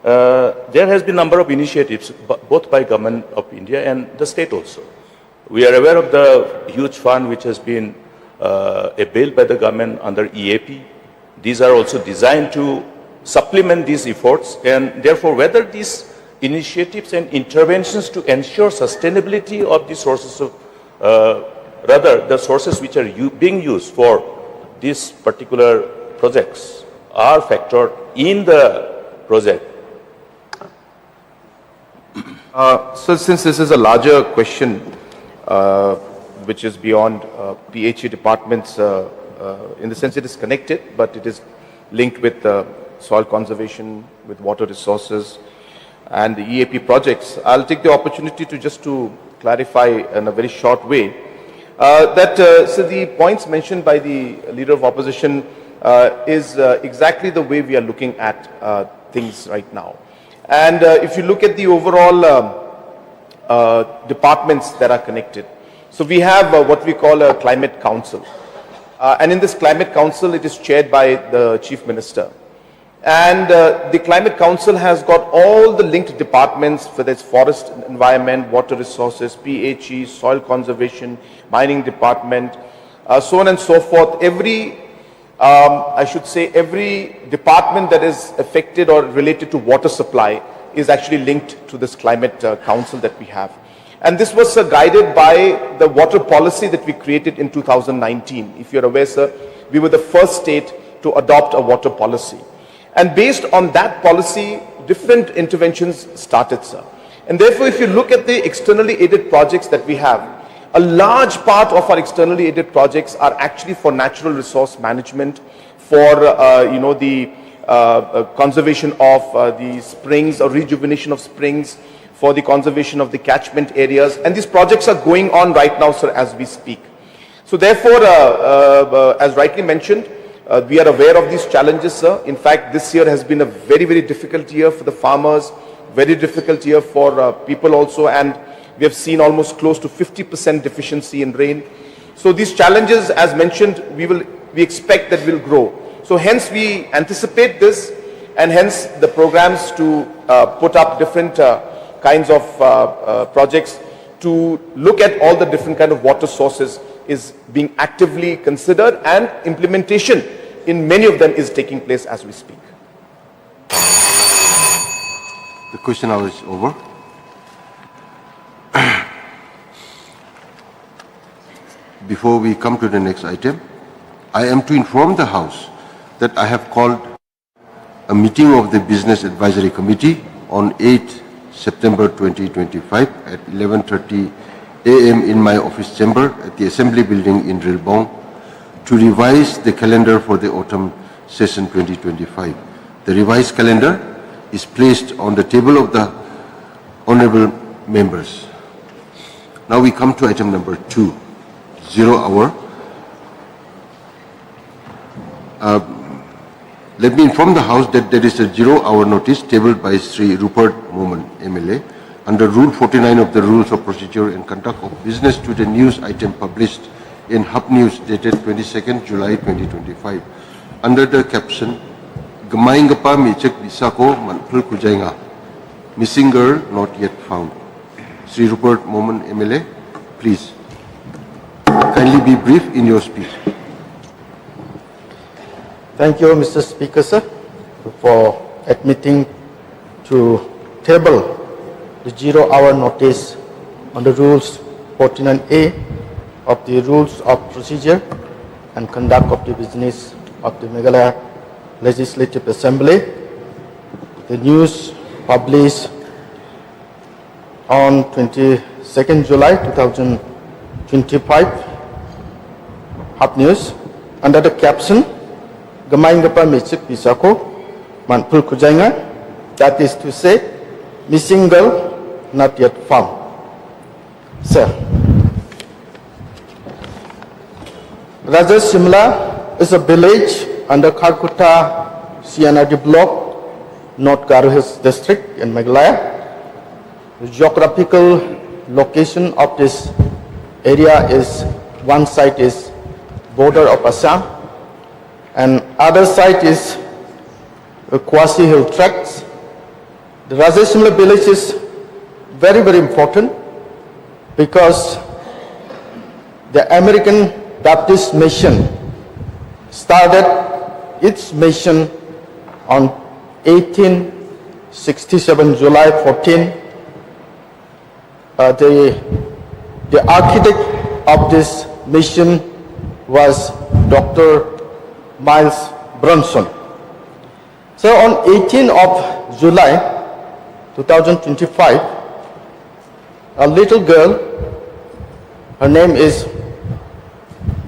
there has been a number of initiatives, both by Government of India and the state also. We are aware of the huge fund which has been availed by the government under EAP. These are also designed to supplement these efforts, and therefore whether these initiatives and interventions to ensure sustainability of the sources of, rather the sources which are being used for these particular projects are factored in the project. So since this is a larger question, which is beyond PHE departments, in the sense it is connected, but it is linked with soil conservation, with water resources, and the EAP projects. I'll take the opportunity to just to clarify in a very short way that so the points mentioned by the Leader of Opposition is exactly the way we are looking at things right now. And if you look at the overall departments that are connected, so we have what we call a Climate Council. And in this Climate Council, it is chaired by the Chief Minister. And the Climate Council has got all the linked departments, whether it's forest environment, water resources, PHE, soil conservation, mining department, so on and so forth. Every, I should say, every department that is affected or related to water supply is actually linked to this Climate Council that we have. And this was guided by the water policy that we created in 2019. If you're aware, sir, we were the first state to adopt a water policy. And based on that policy, different interventions started, sir. And therefore, if you look at the externally aided projects that we have, a large part of our externally aided projects are actually for natural resource management, for the conservation of the springs or rejuvenation of springs, for the conservation of the catchment areas. And these projects are going on right now, sir, as we speak. So therefore, as rightly mentioned, we are aware of these challenges, sir. In fact, this year has been a very, very difficult year for the farmers, very difficult year for people also, and we have seen almost close to 50% deficiency in rain. So these challenges, as mentioned, we expect that will grow. So hence we anticipate this, and hence the programs to put up different kinds of projects to look at all the different kind of water sources is being actively considered, and implementation in many of them is taking place as we speak. The question hour is over. Before we come to the next item, I am to inform the House that I have called a meeting of the Business Advisory Committee on 8 September 2025 at 11:30 a.m. in my office chamber at the Assembly Building in Rilbong to revise the calendar for the autumn session 2025. The revised calendar is placed on the table of the honorable members. Now we come to item number 2, 0 hour. Let me inform the House that there is a 0-hour notice tabled by Sri Rupert Moman, MLA, under Rule 49 of the Rules of Procedure and Conduct of Business to the news item published in Hub News dated 22nd July 2025, under the caption, Gamaingapa Mechek Bisako Manpul Kujainga, missing girl not yet found. Sri Rupert Moman, MLA, please. Kindly be brief in your speech. Thank you, Mr. Speaker, sir, for admitting to table the 0-hour notice on the rules 49A of the Rules of Procedure and Conduct of the Business of the Meghalaya Legislative Assembly. The news published on 22nd July 2025, Hub News, under the caption, Gamaingapa Mechik Bisako Manpul Kujainga, that is to say, missing girl not yet found. Sir, Raja Simla is a village under Kharkutta CNRD block, North Garo Hills district in Meghalaya. The geographical location of this area is, one side is border of Assam, and other side is a quasi hill tracts. The Rajasimla village is very, very important because the American Baptist Mission started its mission on 1867, July 14. The architect of this mission was Dr. Miles Bronson. So on 18th of July 2025, a little girl, her name is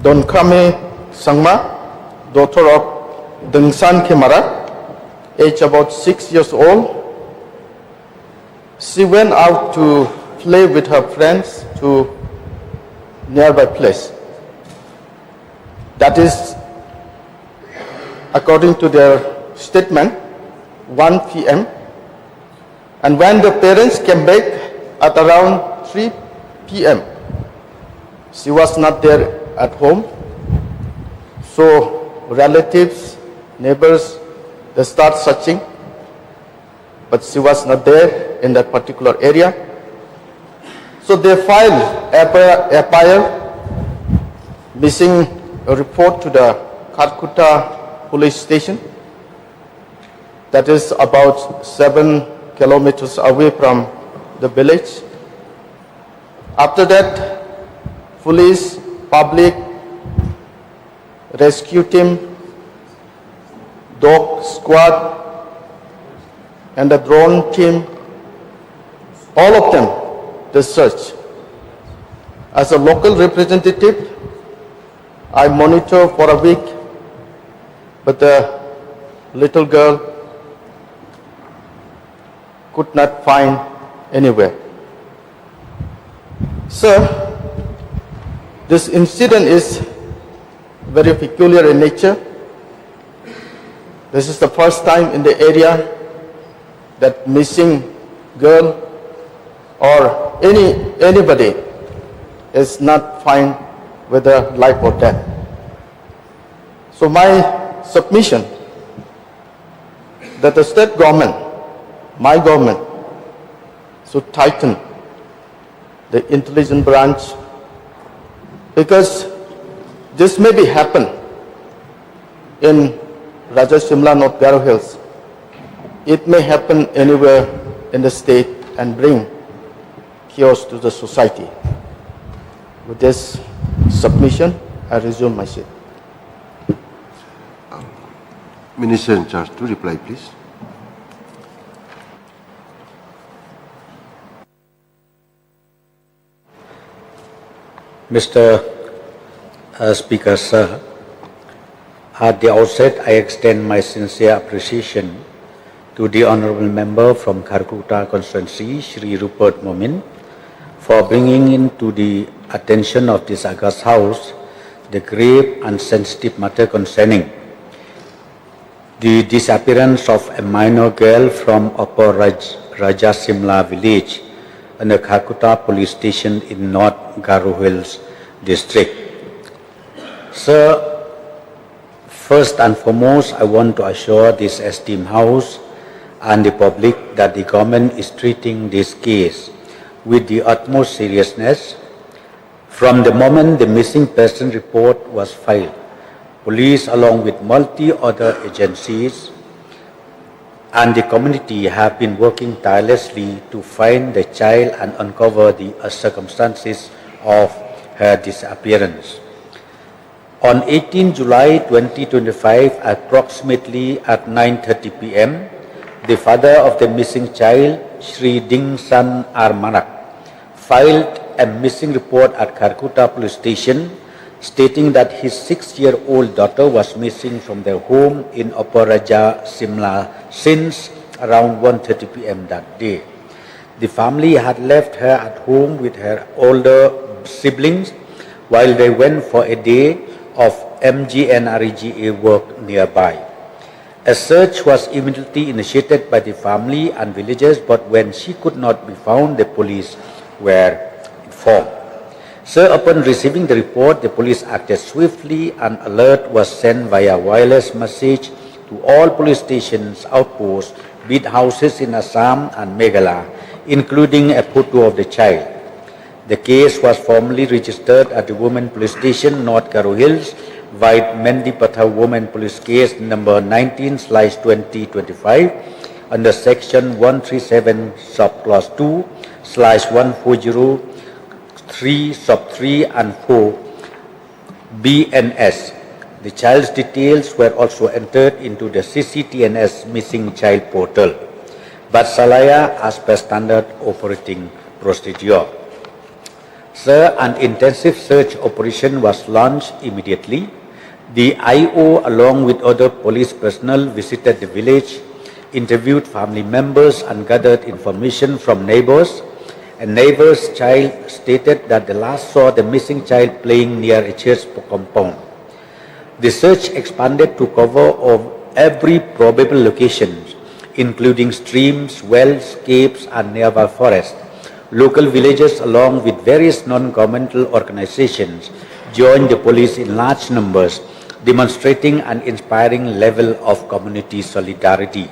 Donkame Sangma, daughter of Dengsan Khemara, age about 6 years old. She went out to play with her friends to nearby place. That is, according to their statement, 1 p.m. And when the parents came back at around 3 p.m., she was not there at home. So relatives, neighbors, they start searching, but she was not there in that particular area. So they filed FIR missing a report to the Kharkutta police station, that is about 7 kilometers away from the village. After that, police, public, rescue team, dog squad, and the drone team, all of them, they search. As a local representative, I monitor for a week, but the little girl could not find anywhere. Sir, this incident is very peculiar in nature. This is the first time in the area that missing girl or anybody is not found whether life or death. So my submission that the state government, my government, should tighten the intelligence branch, because this may be happen in Rajasimla, North Garo Hills. It may happen anywhere in the state and bring chaos to the society. With this submission, I resume my seat. Minister in charge to reply, please. Mr. Speaker, sir, at the outset, I extend my sincere appreciation to the Honourable Member from Kharkutta constituency, Sri Rupert Momin, for bringing into the attention of this august House the grave and sensitive matter concerning The disappearance of a minor girl from Upper Raja Simla village in the Kharkutta police station in North Garo Hills district. Sir, first and foremost, I want to assure this esteemed House and the public that the government is treating this case with the utmost seriousness. From the moment the missing person report was filed, police along with multi-other agencies and the community have been working tirelessly to find the child and uncover the circumstances of her disappearance. On 18 July 2025, approximately at 9:30 p.m., the father of the missing child, Shri Ding San Armanak, filed a missing report at Kharkutta police station stating that his 6-year-old daughter was missing from their home in Upper Raja Simla since around 1:30 p.m. that day. The family had left her at home with her older siblings while they went for a day of MGNREGA work nearby. A search was immediately initiated by the family and villagers, but when she could not be found, the police were informed. Sir, upon receiving the report, the police acted swiftly. An alert was sent via wireless message to all police stations, outposts, beat houses in Assam and Meghalaya, including a photo of the child. The case was formally registered at the Women Police Station, North Garo Hills, via Mendipatha Women Police Case number 19/2025 under section 137 subclause 2/140 3 sub 3 and 4 BNS. The child's details were also entered into the CCTNS missing child portal, but Salaya as per standard operating procedure. Sir, an intensive search operation was launched immediately. The IO along with other police personnel visited the village, interviewed family members and gathered information from neighbors. A neighbor's child stated that they last saw the missing child playing near a church compound. The search expanded to cover of every probable location, including streams, wells, caves, and nearby forests. Local villagers along with various non-governmental organizations joined the police in large numbers, demonstrating an inspiring level of community solidarity.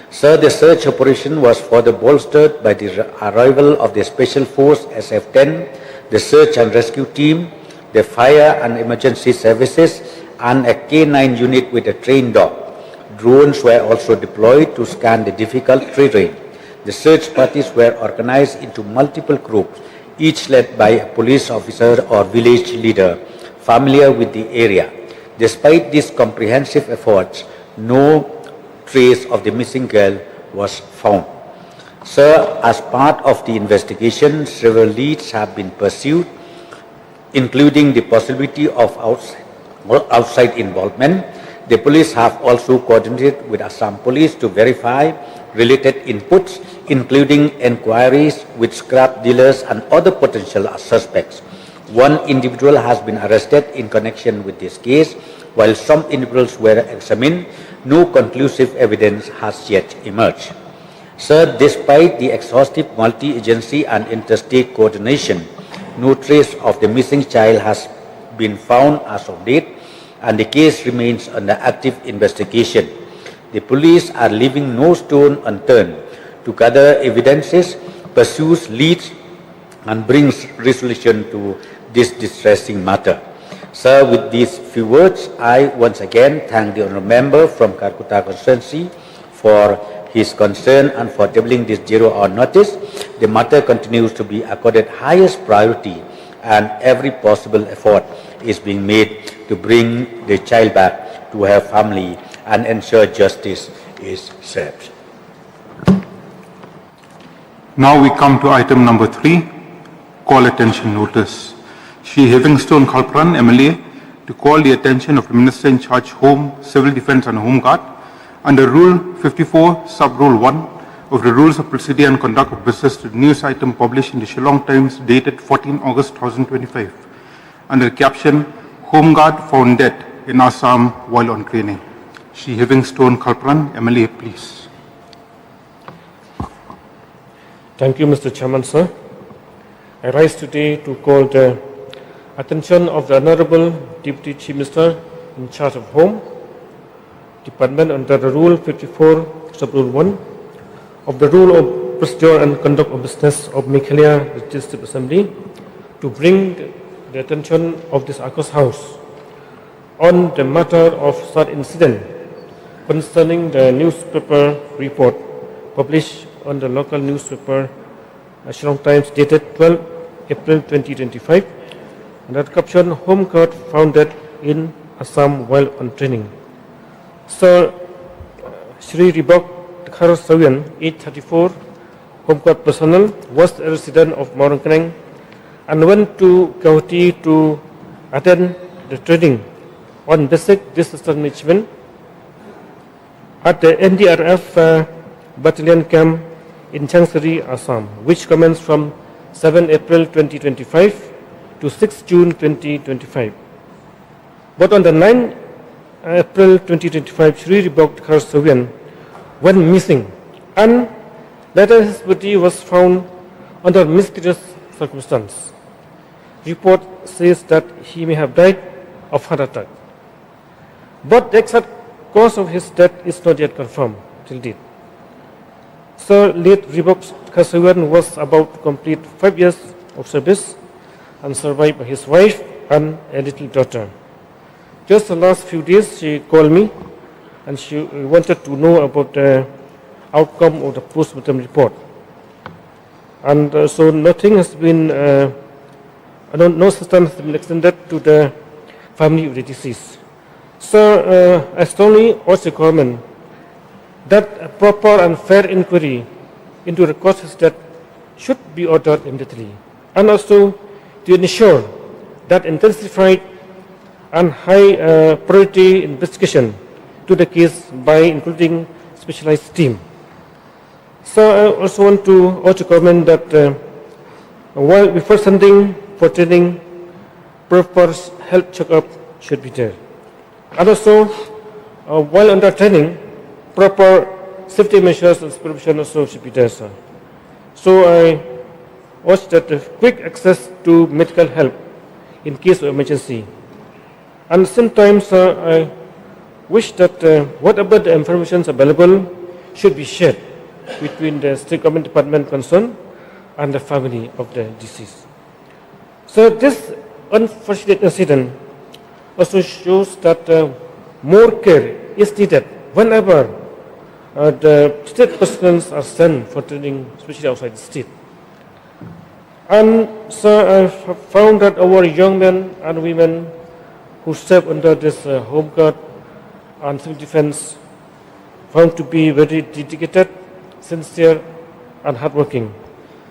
Sir, the search operation was further bolstered by the arrival of the Special Force SF-10, the Search and Rescue Team, the Fire and Emergency Services, and a K9 unit with a trained dog. Drones were also deployed to scan the difficult terrain. The search parties were organized into multiple groups, each led by a police officer or village leader familiar with the area. Despite these comprehensive efforts, no trace of the missing girl was found. Sir, as part of the investigation, several leads have been pursued, including the possibility of outside involvement. The police have also coordinated with Assam Police to verify related inputs, including inquiries with scrap dealers and other potential suspects. One individual has been arrested in connection with this case, while some individuals were examined. No conclusive evidence has yet emerged. Sir, despite the exhaustive multi-agency and interstate coordination, no trace of the missing child has been found as of date, and the case remains under active investigation. The police are leaving no stone unturned to gather evidences, pursue leads, and bring resolution to this distressing matter. Sir, with these few words, I once again thank the honourable member from Kharkutta constituency for his concern and for tabling this 0-hour notice. The matter continues to be accorded highest priority, and every possible effort is being made to bring the child back to her family and ensure justice is served. Now we come to item number 3, call attention notice. Shri Livingstone Khalpran, MLA, to call the attention of the Minister in Charge Home, Civil Defence and Home Guard under Rule 54, Sub-Rule 1 of the Rules of Procedure and Conduct of Business to the news item published in the Shillong Times dated 14 August 2025 under the caption, Home Guard found dead in Assam while on cleaning. Shri Livingstone Kalpran, MLA, please. Thank you, Mr. Chairman, sir. I rise today to call the attention of the Honorable Deputy Chief Minister in charge of Home Department under the Rule 54, Sub-Rule 1 of the Rule of Procedure and Conduct of Business of Meghalaya Legislative Assembly to bring the attention of this August House on the matter of such incident concerning the newspaper report published on the local newspaper Shillong Times dated 12 April 2025 and that caption Home Guard founded in Assam while on training. Sir Shri Ribok Khar Sawian, age 34, Home Guard personnel, was a resident of Maurangkanang and went to Guwahati to attend the training on basic disaster management at the NDRF battalion camp in Changsari, Assam, which commenced from 7 April 2025 to 6 June 2025. But on the 9 April 2025, Shri Ribok Khar Sawian went missing and later his body was found under mysterious circumstances. Report says that he may have died of heart attack. But the exact cause of his death is not yet confirmed till date. Sir late Ribok Khar Sawian was about to complete 5 years of service and survived by his wife and a little daughter. Just the last few days she called me and she wanted to know about the outcome of the post-mortem report. And so nothing has been, no assistance has been extended to the family of the deceased. So I strongly urge the government that a proper and fair inquiry into the cause of his death should be ordered immediately, and also to ensure that intensified and high priority investigation to the case by including specialized team. So I also want to urge the government that while before sending for training, proper health checkup should be there. And also, while under training, proper safety measures and supervision also should be there, sir. So I urge that quick access to medical help in case of emergency. And at the same time, sir, I wish that whatever the information is available should be shared between the state government department concerned and the family of the deceased. So this unfortunate incident also shows that more care is needed whenever the state personnel are sent for training, especially outside the state. And so I have found that our young men and women who serve under this Home Guard and civil defense found to be very dedicated, sincere and hardworking.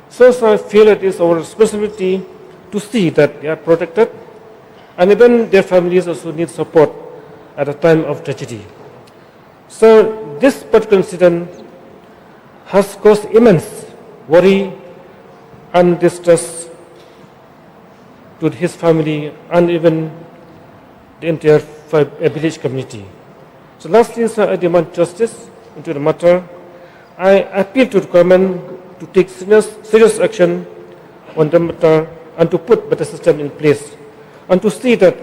So I feel it is our responsibility to see that they are protected, and even their families also need support at a time of tragedy. So this particular incident has caused immense worry and distress to his family and even the entire village community. So lastly, sir, I demand justice into the matter. I appeal to the government to take serious action on the matter and to put better system in place and to see that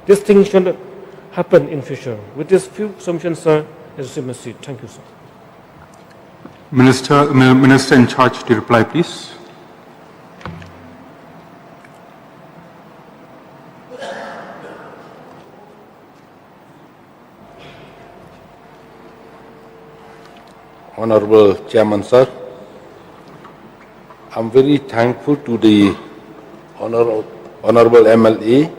this thing should not happen in future. With these few submissions, sir, I receive my seat. Thank you, sir. Minister in charge to reply, please. Honorable Chairman, sir, I'm very thankful to the Honorable MLA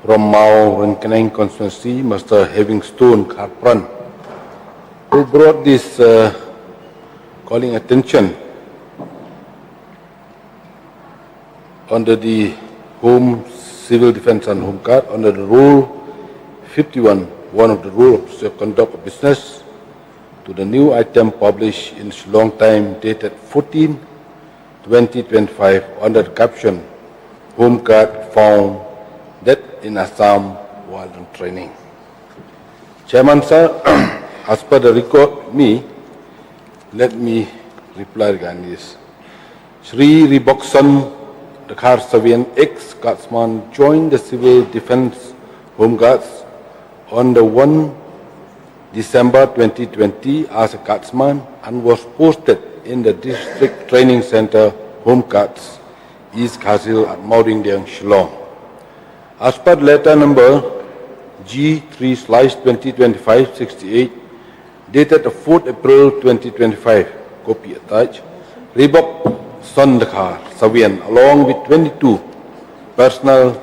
from Maurangkanang constituency, Mr. Livingstone Kalpran, who brought this calling attention under the Home Civil Defense and Home Guard under the Rule 51, one of the Rule of Conduct of Business, to the new item published in Shillong Time dated 14/2025 under the caption Home Guard found dead in Assam while on training. Chairman sir, as per the record let me reply regarding this. Shri Riboksan Dakhar Savian, ex-guardsman, joined the Civil Defence Home Guards on the 1 December 2020 as a guardsman and was posted in the District Training Center Home Guards, East Kazil at Maudingdiang, Shillong. As per letter number G3/2025-68, dated the 4th April 2025, copy attached, Reebok Sondakhar Savian, along with 22 personnel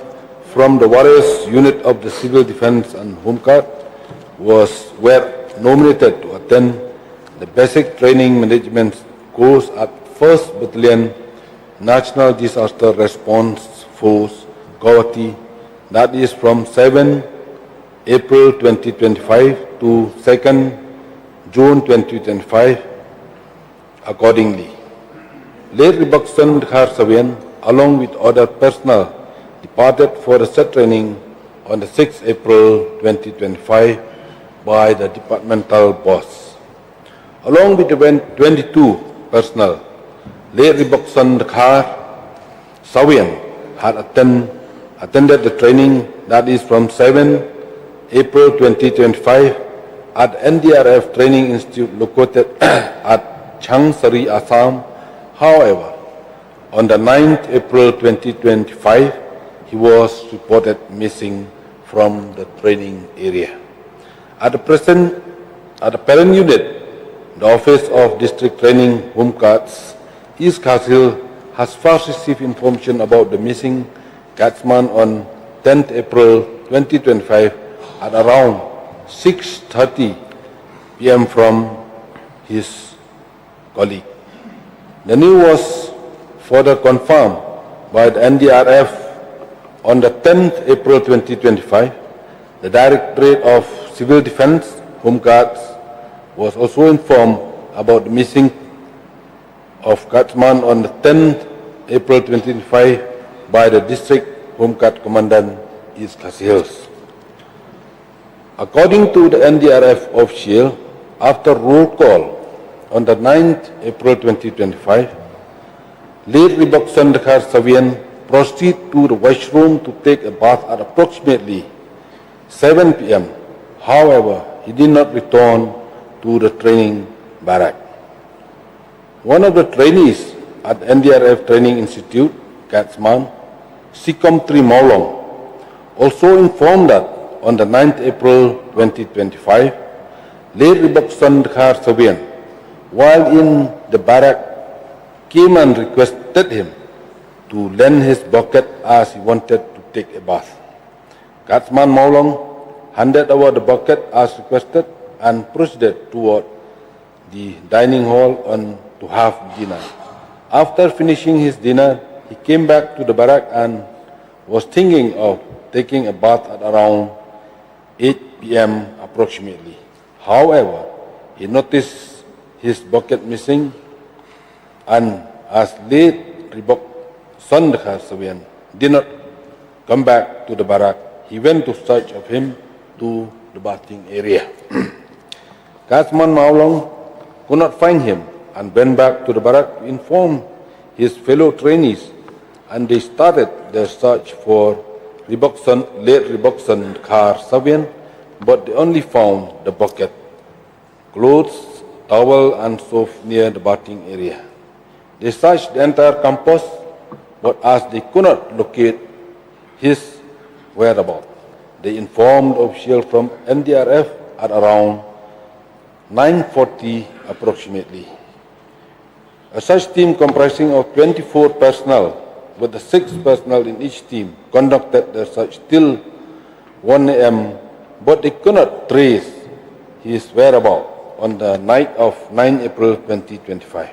from the Warriors Unit of the Civil Defence and Home Guard were nominated to attend the basic training management course at 1st Battalion National Disaster Response Force, Guwahati, that is from 7 April 2025 to 2nd June 2025 accordingly. Late Riboksan Dakhar Savian, along with other personnel, departed for the set training on the 6th April 2025 by the departmental boss. Along with the 22 personnel, late Riboksan Dakhar Savian had attended the training, that is from 7 April 2025 at NDRF Training Institute located at Changsari, Assam. However, on the 9th April 2025, he was reported missing from the training area. At the parent unit, the Office of District Training Home Guards, East Kazil, has first received information about the missing guardsman on 10th April 2025 at around 6:30 p.m. from his colleague. The news was further confirmed by the NDRF on the 10th April 2025. The Directorate of Civil Defence Home Guards was also informed about the missing of guardsman on the 10th April 2025 by the District Home Guard Commandant, East Kazil. According to the NDRF official, after roll call on the 9th April 2025, late Riboksan Dakhar Savian proceeded to the washroom to take a bath at approximately 7 p.m. However, he did not return to the training barrack. One of the trainees at NDRF Training Institute, Guardsman Sikom Tri Maulong, also informed that on the 9th April 2025, late Riboksan Dakhar Savian, while in the barrack, came and requested him to lend his bucket as he wanted to take a bath. Guardsman Maulong handed over the bucket as requested and proceeded toward the dining hall to have dinner. After finishing his dinner, he came back to the barrack and was thinking of taking a bath at around 8 p.m. approximately. However, he noticed his bucket missing, and as late Riboksan Dakhar Savian did not come back to the barrack, he went to search of him to the bathing area. Guardsman Maulong could not find him and went back to the barrack to inform his fellow trainees, and they started their search for late Riboksan Dakhar Savian, but they only found the bucket, clothes, towel and soap near the bathing area. They searched the entire campus, but as they could not locate his whereabouts, they informed officials from NDRF at around 9:40 approximately. A search team comprising of 24 personnel, with the 6 personnel in each team, conducted their search till 1 a.m., but they could not trace his whereabouts on the night of 9 April 2025.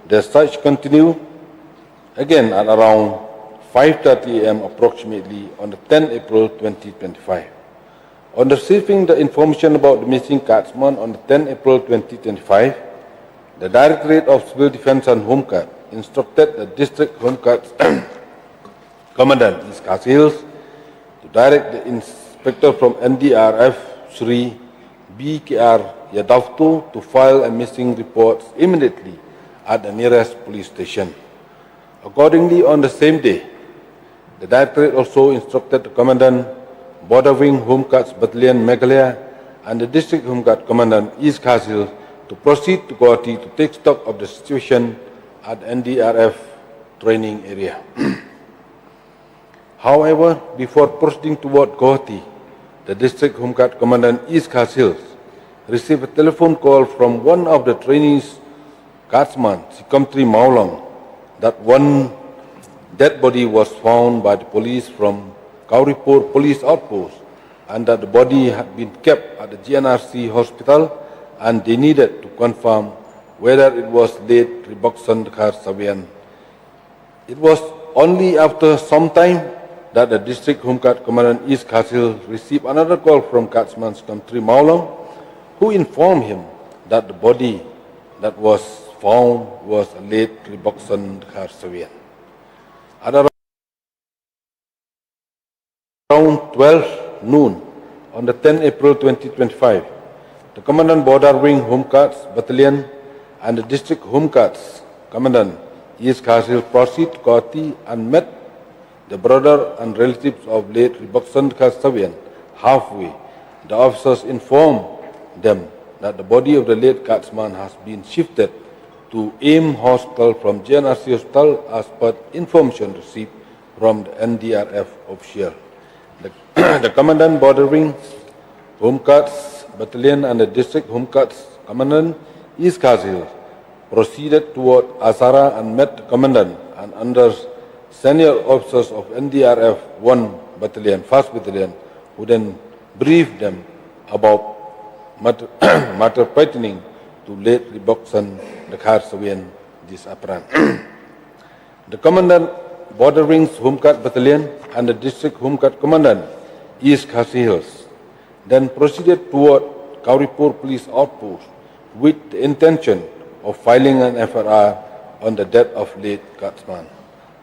The search continued again at around 5:30 a.m. approximately on the 10th April 2025. On receiving the information about the missing guardsman on the 10th April 2025, the Directorate of Civil Defence and Home Guard instructed the District Home Guard Commandant, East Kazil, to direct the inspector from NDRF Sri B.K.R. Yadavto to file a missing report immediately at the nearest police station. Accordingly, on the same day, the Directorate also instructed the Commandant, Border Wing Home Guards Battalion Meghalaya and the District Home Guard Commandant East Kazil to proceed to Guwahati to take stock of the situation at NDRF training area. However, before proceeding toward Guwahati, the District Home Guard Commandant East Kazil received a telephone call from one of the trainees, guardsman Sikamtri Maulong, that one dead body was found by the police from Kauripur Police Outpost and that the body had been kept at the GNRC hospital and they needed to confirm whether it was late Riboksan Khar Savian. It was only after some time that the District Home Guard Commandant East Kazil received another call from Guardsman Sikamtri Maulong, who informed him that the body that was found was a late Riboksan Khar Savian. At around 12 noon on the 10 April 2025, the Commandant Border Wing Home Guards Battalion and the District Home Guards Commandant East Kazil proceeded to Guwahati and met the brother and relatives of late Riboksan Khar Savian halfway. The officers informed them that the body of the late guardsman has been shifted to AIM Hospital from GNRC Hospital as per information received from the NDRF official. The Commandant Border Wing Home Guards Battalion and the District Home Guards Commandant East Kazil proceeded toward Azara and met the Commandant and under senior officers of NDRF 1 Battalion, 1st Battalion, who then briefed them about matter pertaining to late Riboksan Khar Savian disappearance. The Commandant Border Wings Home Guard Battalion and the District Home Guard Commandant East Kazil then proceeded toward Kauripur Police Outpost with the intention of filing an FRR on the death of late guardsman.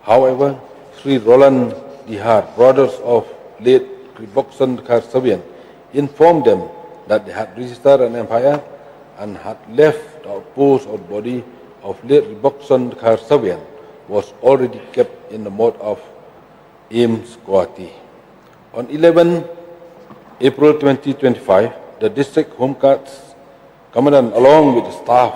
However, Sri Roland Dihar, brothers of late Riboksan Khar Savian, informed them that they had registered an FIR and had left the outpost or body of late Riboksan Khar Savian was already kept in the mode of AIMS Guwahati. On 11 April 2025, the District Home Guards Commandant along with the staff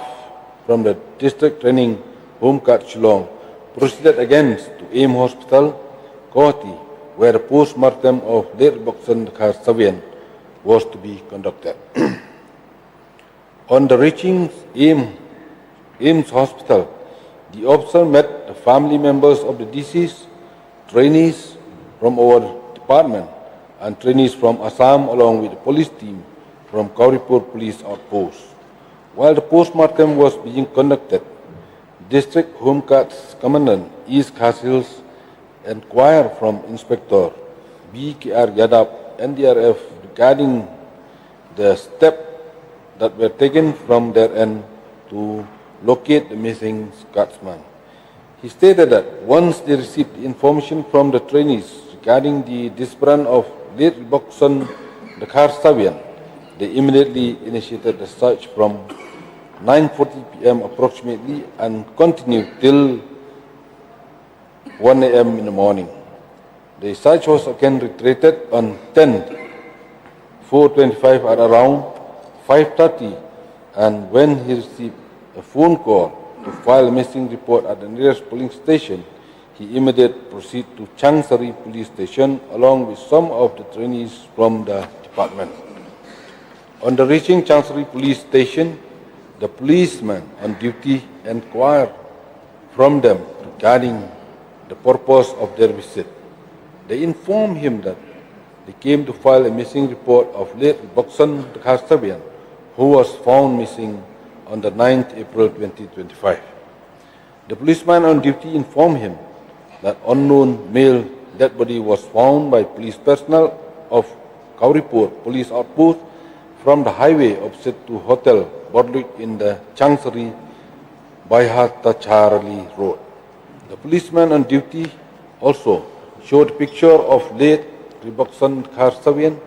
from the District Training Home Guard Shillong proceeded again to AIM Hospital, Guwahati, where the post-mortem of late Riboksan Khar Savian was to be conducted. On the reaching AIMS Hospital, the officer met the family members of the deceased, trainees from our department, and trainees from Assam along with the police team from Kauripur Police Outpost. While the post-mortem was being conducted, District Home Guards Commandant East Kazil inquired from Inspector B.K.R. Yadav, NDRF, regarding the steps that were taken from their end to locate the missing guardsman. He stated that once they received the information from the trainees regarding the disappearance of late Riboksan Khar Savian, they immediately initiated the search from 9:40 p.m. approximately and continued till 1 a.m. in the morning. The search was again reiterated on 10/4/25 at around 5:30, and when he received a phone call to file a missing report at the nearest polling station, he immediately proceeded to Changsari Police Station along with some of the trainees from the department. On the reaching Changsari Police Station, the policeman on duty inquired from them regarding the purpose of their visit. They informed him that they came to file a missing report of late Riboksan Khar Savian, who was found missing on the 9th April 2025. The policeman on duty informed him that unknown male dead body was found by police personnel of Kauripur Police Outpost from the highway opposite to Hotel Bodlik in the Changsari Baihatacharali Road. The policeman on duty also showed a picture of late Riboksan Khar Savian.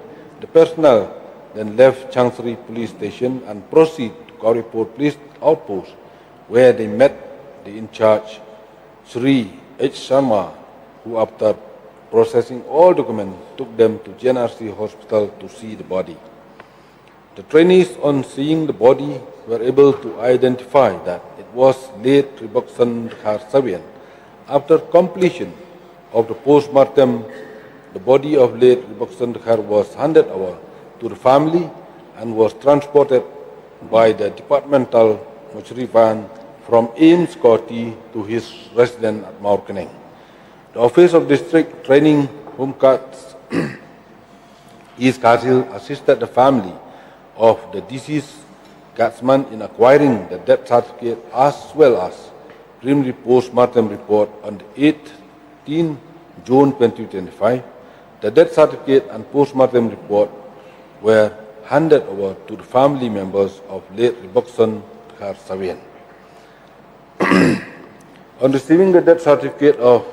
The personnel then left Chancery Police Station and proceed to Kauripur Police Outpost, where they met the in-charge, Sri H. Sharma, who after processing all documents took them to GNRC Hospital to see the body. The trainees, on seeing the body, were able to identify that it was late Riboksan Kharsavian. After completion of the post-mortem, the body of late Riboksan Khar was handed over to the family and was transported by the departmental mortuary van from Ames County to his residence at Maurkaneng. The Office of District Training Home Guards East Kharsil assisted the family of the deceased guardsman in acquiring the death certificate as well as preliminary post-mortem report on the 18th June 2025. The death certificate and post-mortem report were handed over to the family members of late Riboksan Kharsavian. On receiving the death certificate of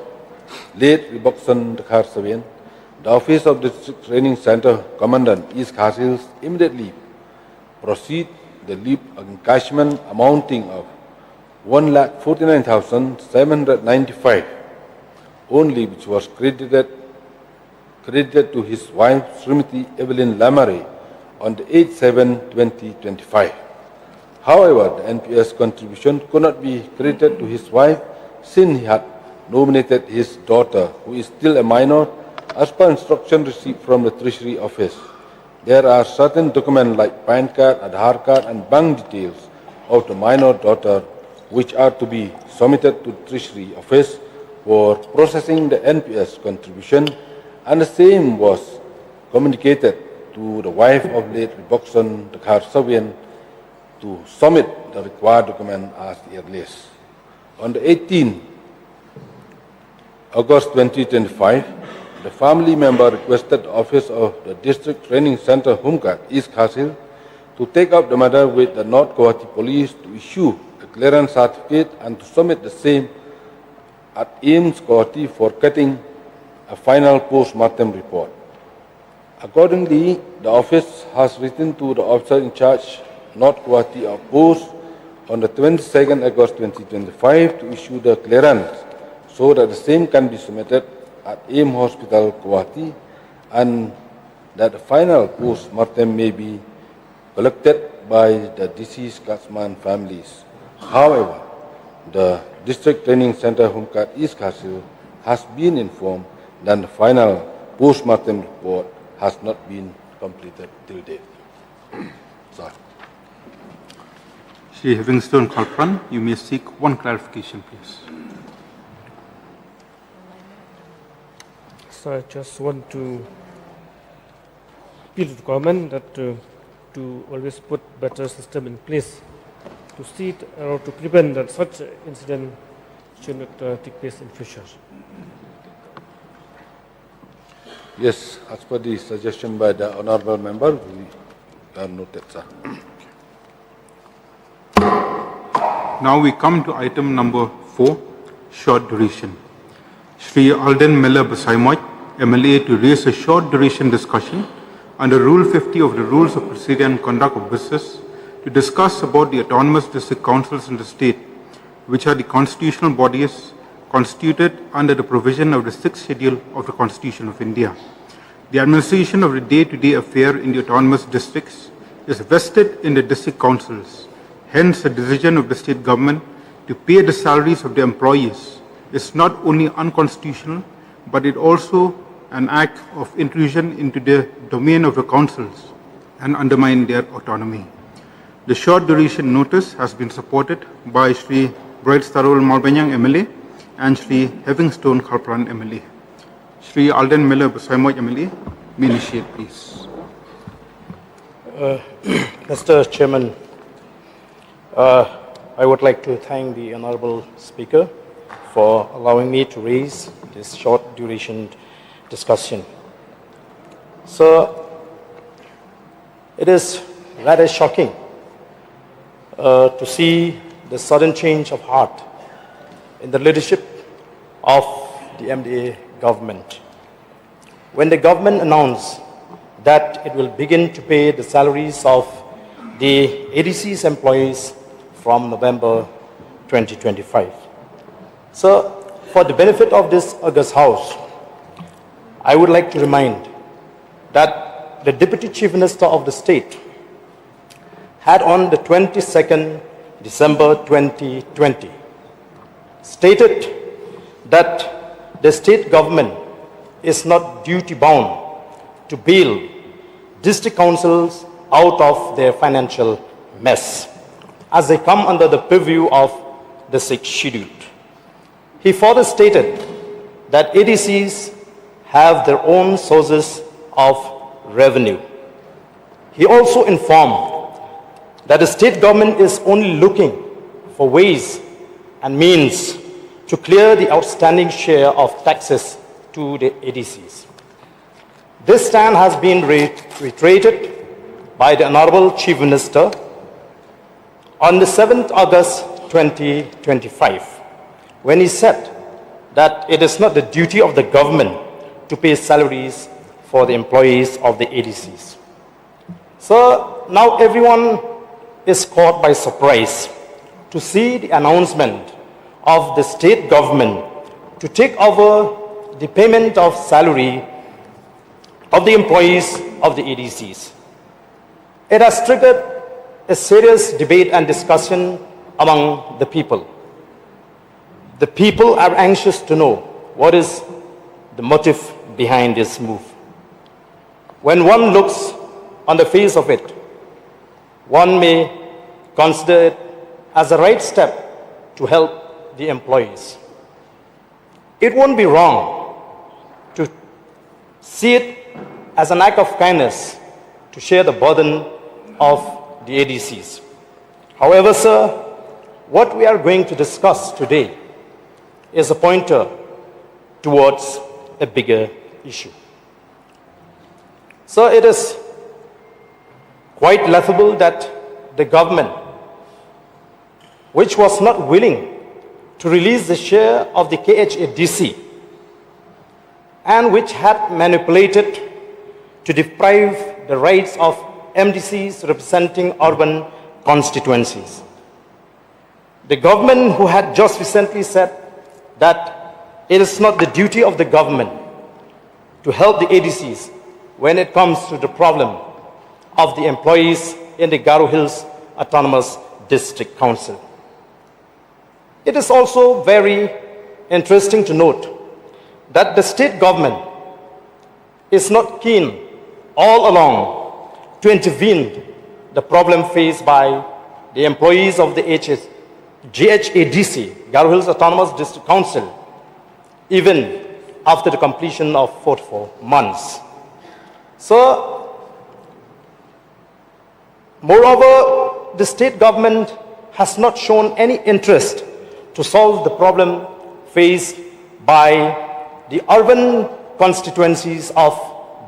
late Riboksan Kharsavian, the Office of District Training Center Commandant East Kharsil immediately proceed the leave encashment amounting of 1,49,795 only, which was credited to his wife Srimati Evelyn Lamare on the 8/7/2025. However, the NPS contribution could not be credited to his wife since he had nominated his daughter, who is still a minor, as per instruction received from the Treasury Office. There are certain documents like PAN card, Aadhaar card and bank details of the minor daughter which are to be submitted to the Treasury Office for processing the NPS contribution, and the same was communicated to the wife of late Riboksan Kharsavian to submit the required document as earliest. On the 18th August 2025, the family member requested the Office of the District Training Center Humkat East Kharsil to take up the matter with the North Guwahati Police to issue a clearance certificate and to submit the same at Ames Guwahati for getting a final post-mortem report. Accordingly, the office has written to the officer in charge, North Guwahati Outpost, on the 22nd August 2025 to issue the clearance so that the same can be submitted at AIM Hospital, Guwahati, and that the final post-mortem may be collected by the deceased guardsman families. However, the District Training Center Humkat East Kharsil has been informed that the final post-mortem report has not been completed till date. Sorry. Shri Livingstone Khalpran, you may seek one clarification, please. So I just want to appeal to the government that to always put better system in place to see it, or to prevent that such incident should not take place in future. Yes, as per the suggestion by the honourable member, we are noted, sir. Now we come to item number 4, short duration. Shri Alden Miller Basaimoy, MLA, to raise a short duration discussion under Rule 50 of the Rules of Procedure and Conduct of Business to discuss about the autonomous district councils in the state, which are the constitutional bodies constituted under the provision of the 6th schedule of the Constitution of India. The administration of the day-to-day affair in the autonomous districts is vested in the district councils. Hence, the decision of the state government to pay the salaries of the employees is not only unconstitutional, but it also an act of intrusion into the domain of the councils and undermine their autonomy. The short duration notice has been supported by Shri Bright Starol Malbanyang MLA and Shri Livingstone Khalpran MLA. Shri Alden Miller Basaimoy MLA, may initiate, please. Mr. Chairman, I would like to thank the Honourable Speaker for allowing me to raise this short duration discussion. So, it is rather shocking to see the sudden change of heart in the leadership of the MDA government. When the government announced that it will begin to pay the salaries of the ADC's employees from November 2025. So, for the benefit of this August House, I would like to remind that the Deputy Chief Minister of the state had on the 22nd December 2020 stated that the state government is not duty-bound to bail district councils out of their financial mess as they come under the purview of the 6th schedule. He further stated that ADCs have their own sources of revenue. He also informed that the state government is only looking for ways and means to clear the outstanding share of taxes to the ADCs. This stand has been reiterated by the Honorable Chief Minister on the 7th August 2025, when he said that it is not the duty of the government to pay salaries for the employees of the ADCs. So now everyone is caught by surprise to see the announcement of the state government to take over the payment of salary of the employees of the ADCs. It has triggered a serious debate and discussion among the people. The people are anxious to know what is the motive behind this move. When one looks on the face of it, one may consider it as a right step to help the employees. It won't be wrong to see it as an act of kindness to share the burden of the ADCs. However, sir, what we are going to discuss today is a pointer towards a bigger issue. So it is quite laughable that the government, which was not willing to release the share of the KHADC and which had manipulated to deprive the rights of MDCs representing urban constituencies. The government who had just recently said that it is not the duty of the government to help the ADCs when it comes to the problem of the employees in the Garo Hills Autonomous District Council. It is also very interesting to note that the state government is not keen all along to intervene the problem faced by the employees of the GHADC, Garo Hills Autonomous District Council, even after the completion of 44 months. So, moreover, the state government has not shown any interest to solve the problem faced by the urban constituencies of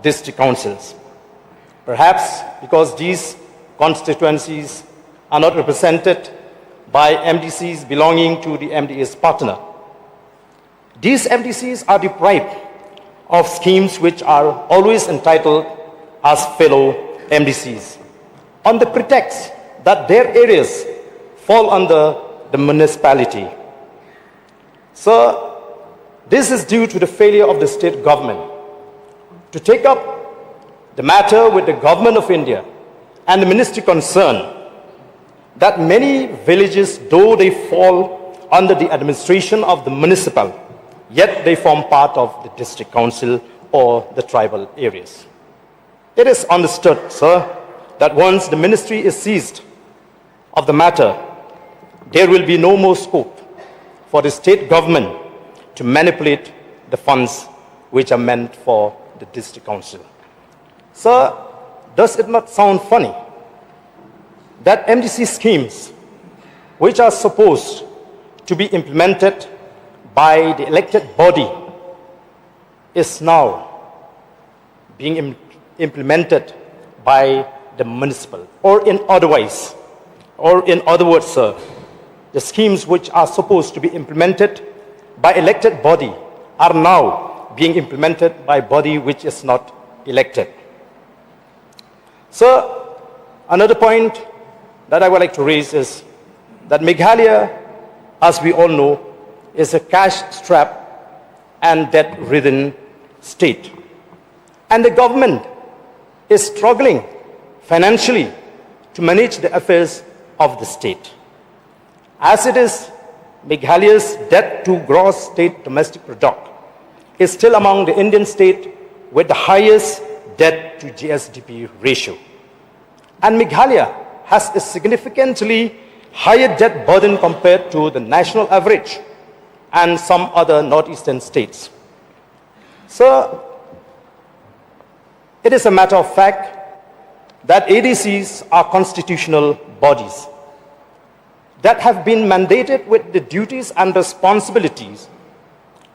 district councils. Perhaps because these constituencies are not represented by MDCs belonging to the MDA's partner. These MDCs are deprived of schemes which are always entitled as fellow MDCs, on the pretext that their areas fall under the municipality. So, this is due to the failure of the state government to take up the matter with the government of India and the ministry concerned that many villages, though they fall under the administration of the municipal, yet they form part of the district council or the tribal areas. It is understood, sir, that once the ministry is seized of the matter, there will be no more scope for the state government to manipulate the funds which are meant for the district council. Sir, does it not sound funny that MDC schemes, which are supposed to be implemented by the elected body, is now being implemented by the municipal? Or in other words, sir, the schemes which are supposed to be implemented by elected body are now being implemented by body which is not elected. So, another point that I would like to raise is that Meghalaya, as we all know, is a cash-strapped and debt-ridden state. And the government is struggling financially to manage the affairs of the state. As it is, Meghalaya's debt to gross state domestic product is still among the Indian states with the highest debt to GSDP ratio. And Meghalaya has a significantly higher debt burden compared to the national average and some other northeastern states. So, it is a matter of fact that ADCs are constitutional bodies that have been mandated with the duties and responsibilities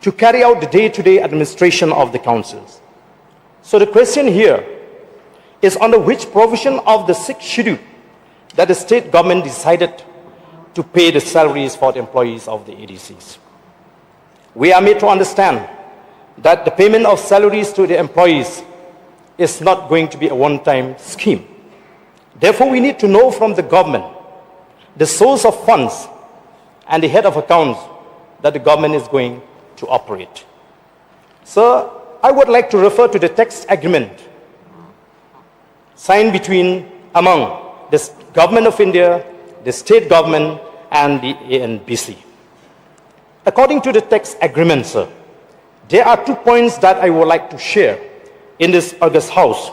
to carry out the day-to-day administration of the councils. So the question here is under which provision of the 6th schedule that the state government decided to pay the salaries for the employees of the ADCs. We are made to understand that the payment of salaries to the employees is not going to be a one-time scheme. Therefore, we need to know from the government the source of funds and the head of accounts that the government is going to operate. So, I would like to refer to the text agreement signed among the Government of India, the state government, and the ANBC. According to the text agreement, sir, there are 2 points that I would like to share in this August House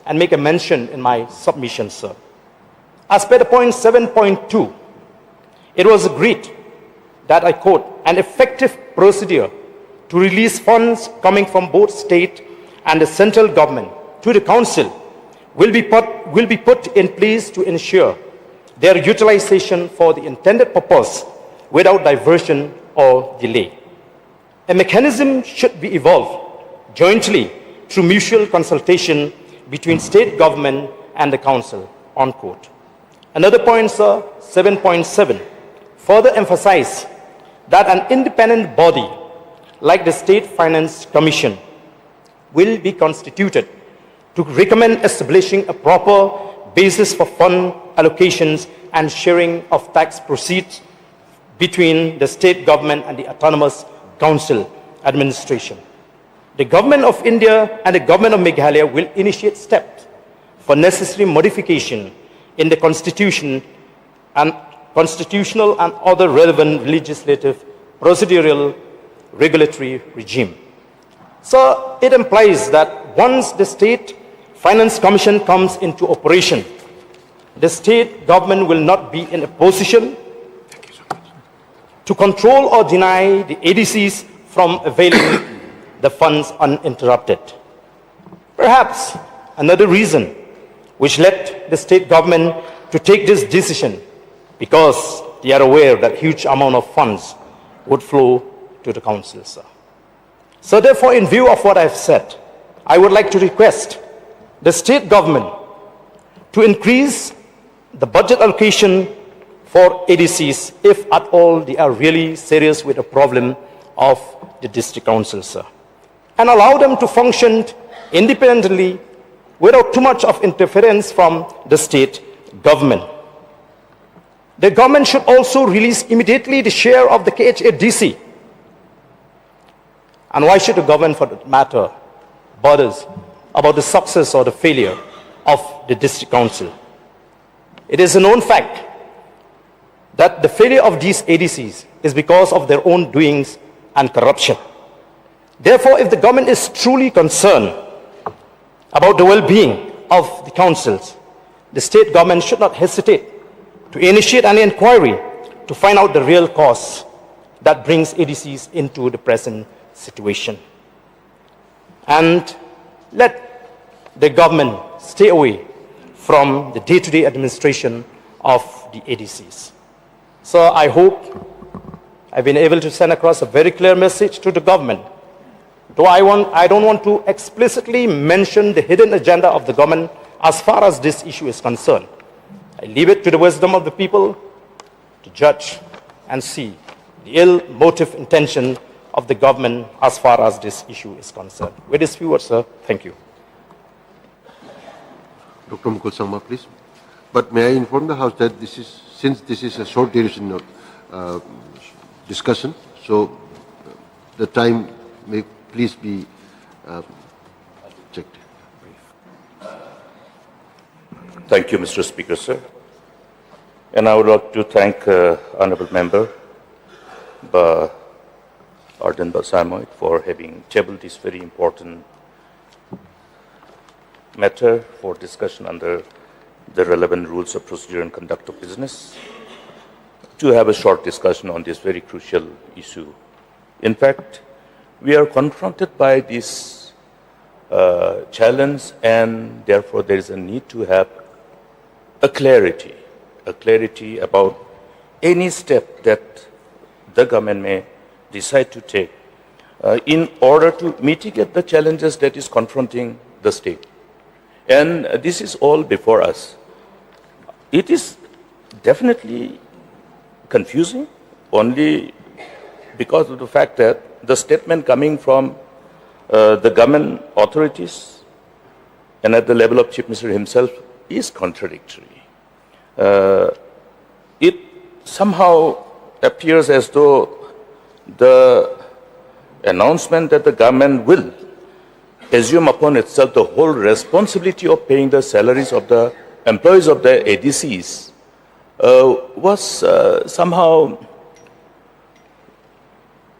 and make a mention in my submission, sir. As per the point 7.2, it was agreed that, I quote, an effective procedure to release funds coming from both state and the central government to the council will be put in place to ensure their utilization for the intended purpose without diversion or delay. A mechanism should be evolved jointly through mutual consultation between state government and the council, unquote. Another point, sir, 7.7, further emphasize that an independent body like the State Finance Commission will be constituted to recommend establishing a proper basis for fund allocations and sharing of tax proceeds between the state government and the autonomous council administration. The Government of India and the Government of Meghalaya will initiate steps for necessary modification in the constitutional and other relevant legislative, procedural, regulatory regime. So it implies that once the State Finance Commission comes into operation, the state government will not be in a position to control or deny the ADCs from availing the funds uninterrupted. Perhaps another reason which led the state government to take this decision because they are aware that huge amount of funds would flow to the council, sir. So therefore, in view of what I've said, I would like to request the state government to increase the budget allocation for ADCs if at all they are really serious with the problem of the district council, sir, and allow them to function independently without too much of interference from the state government. The government should also release immediately the share of the KHADC. And why should the government, for that matter, bothers about the success or the failure of the district council? It is a known fact that the failure of these ADCs is because of their own doings and corruption. Therefore, if the government is truly concerned about the well-being of the councils, the state government should not hesitate to initiate an inquiry to find out the real cause that brings ADCs into the present situation. And let the government stay away from the day-to-day administration of the ADCs. So I hope I've been able to send across a very clear message to the government. Though I don't want to explicitly mention the hidden agenda of the government as far as this issue is concerned. I leave it to the wisdom of the people to judge and see the ill motive intention of the government as far as this issue is concerned. With this few words, sir, thank you. Dr. Mukul Sangma, please. But may I inform the House that since this is a short duration discussion, so the time may please be checked. Thank you, Mr. Speaker, sir. And I would like to thank Honorable Member Arden Basamoit for having tabled this very important matter for discussion under the relevant rules of procedure and conduct of business, to have a short discussion on this very crucial issue. In fact, we are confronted by this challenge, and therefore there is a need to have a clarity about any step that the government may decide to take in order to mitigate the challenges that is confronting the state. And this is all before us. It is definitely confusing only because of the fact that the statement coming from the government authorities and at the level of Chief Minister himself is contradictory. It somehow appears as though the announcement that the government will assume upon itself the whole responsibility of paying the salaries of the employees of the ADCs was somehow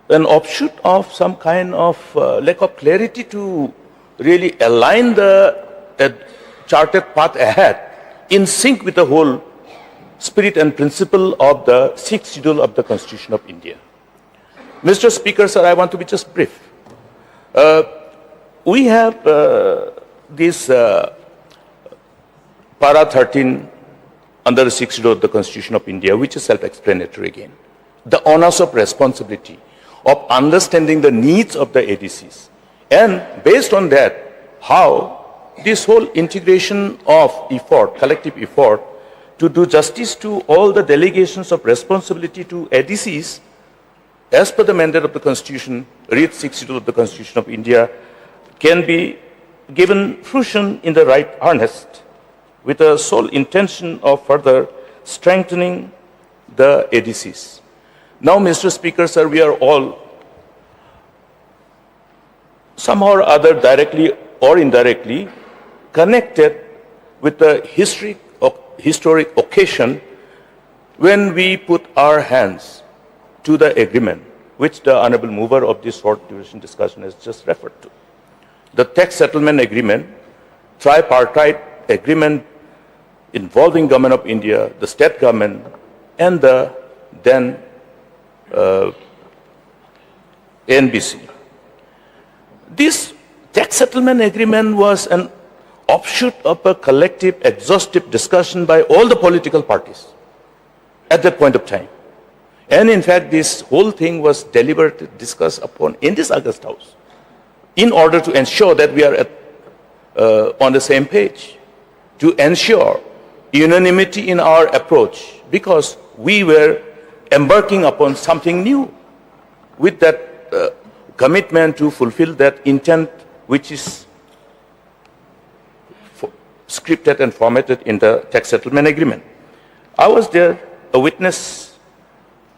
an offshoot of some kind of lack of clarity to really align the charted path ahead in sync with the whole spirit and principle of the sixth schedule of the Constitution of India. Mr. Speaker, sir, I want to be just brief. We have this Para 13 under the sixth schedule of the Constitution of India, which is self-explanatory again. The onus of responsibility of understanding the needs of the ADCs. And based on that, how this whole integration of effort, collective effort, to do justice to all the delegations of responsibility to ADCs, as per the mandate of the Constitution, read 6 schedule of the Constitution of India, can be given fruition in the right earnest, with the sole intention of further strengthening the ADCs. Now, Mr. Speaker, sir, we are all somehow or other, directly or indirectly, connected with the historic occasion when we put our hands to the agreement, which the honorable mover of this short duration discussion has just referred to. The tax settlement agreement, tripartite agreement involving Government of India, the state government, and the then NBC. This tax settlement agreement was an offshoot of a collective, exhaustive discussion by all the political parties at that point of time. And in fact, this whole thing was deliberately discussed upon in this August House in order to ensure that we are on the same page, to ensure unanimity in our approach, because we were embarking upon something new with that commitment to fulfill that intent which is scripted and formatted in the tax settlement agreement. I was there, a witness,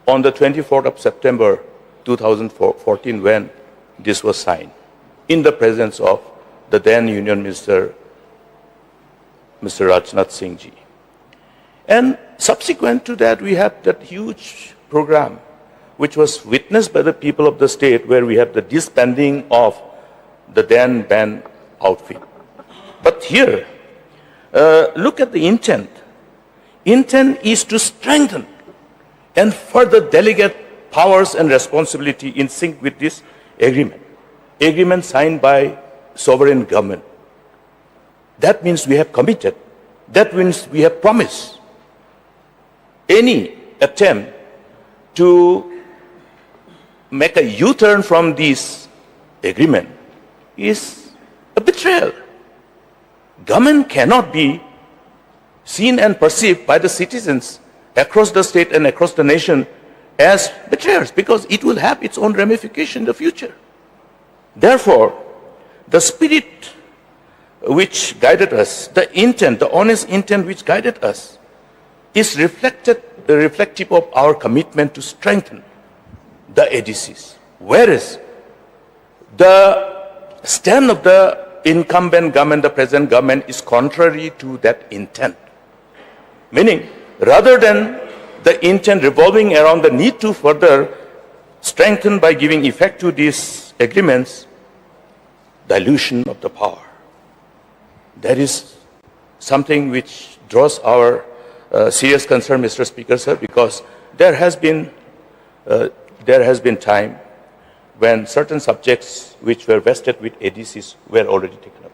on the 24th of September 2014 when this was signed, in the presence of the then Union Minister, Mr. Rajnath Singh ji. And subsequent to that, we had that huge program which was witnessed by the people of the state, where we have the disbanding of the then band outfit. But here, look at the intent. Intent is to strengthen and further delegate powers and responsibility in sync with this agreement. Agreement signed by sovereign government. That means we have committed. That means we have promised. Any attempt to make a U-turn from this agreement is a betrayal. Government cannot be seen and perceived by the citizens across the state and across the nation as betrayers, because it will have its own ramification in the future. Therefore, the spirit which guided us, the intent, the honest intent which guided us, is reflective of our commitment to strengthen the ADCs. Whereas the stand of the incumbent government, the present government, is contrary to that intent. Meaning, rather than the intent revolving around the need to further strengthen by giving effect to these agreements, dilution of the power. That is something which draws our serious concern, Mr. Speaker, sir, because there has been time when certain subjects which were vested with ADCs were already taken away.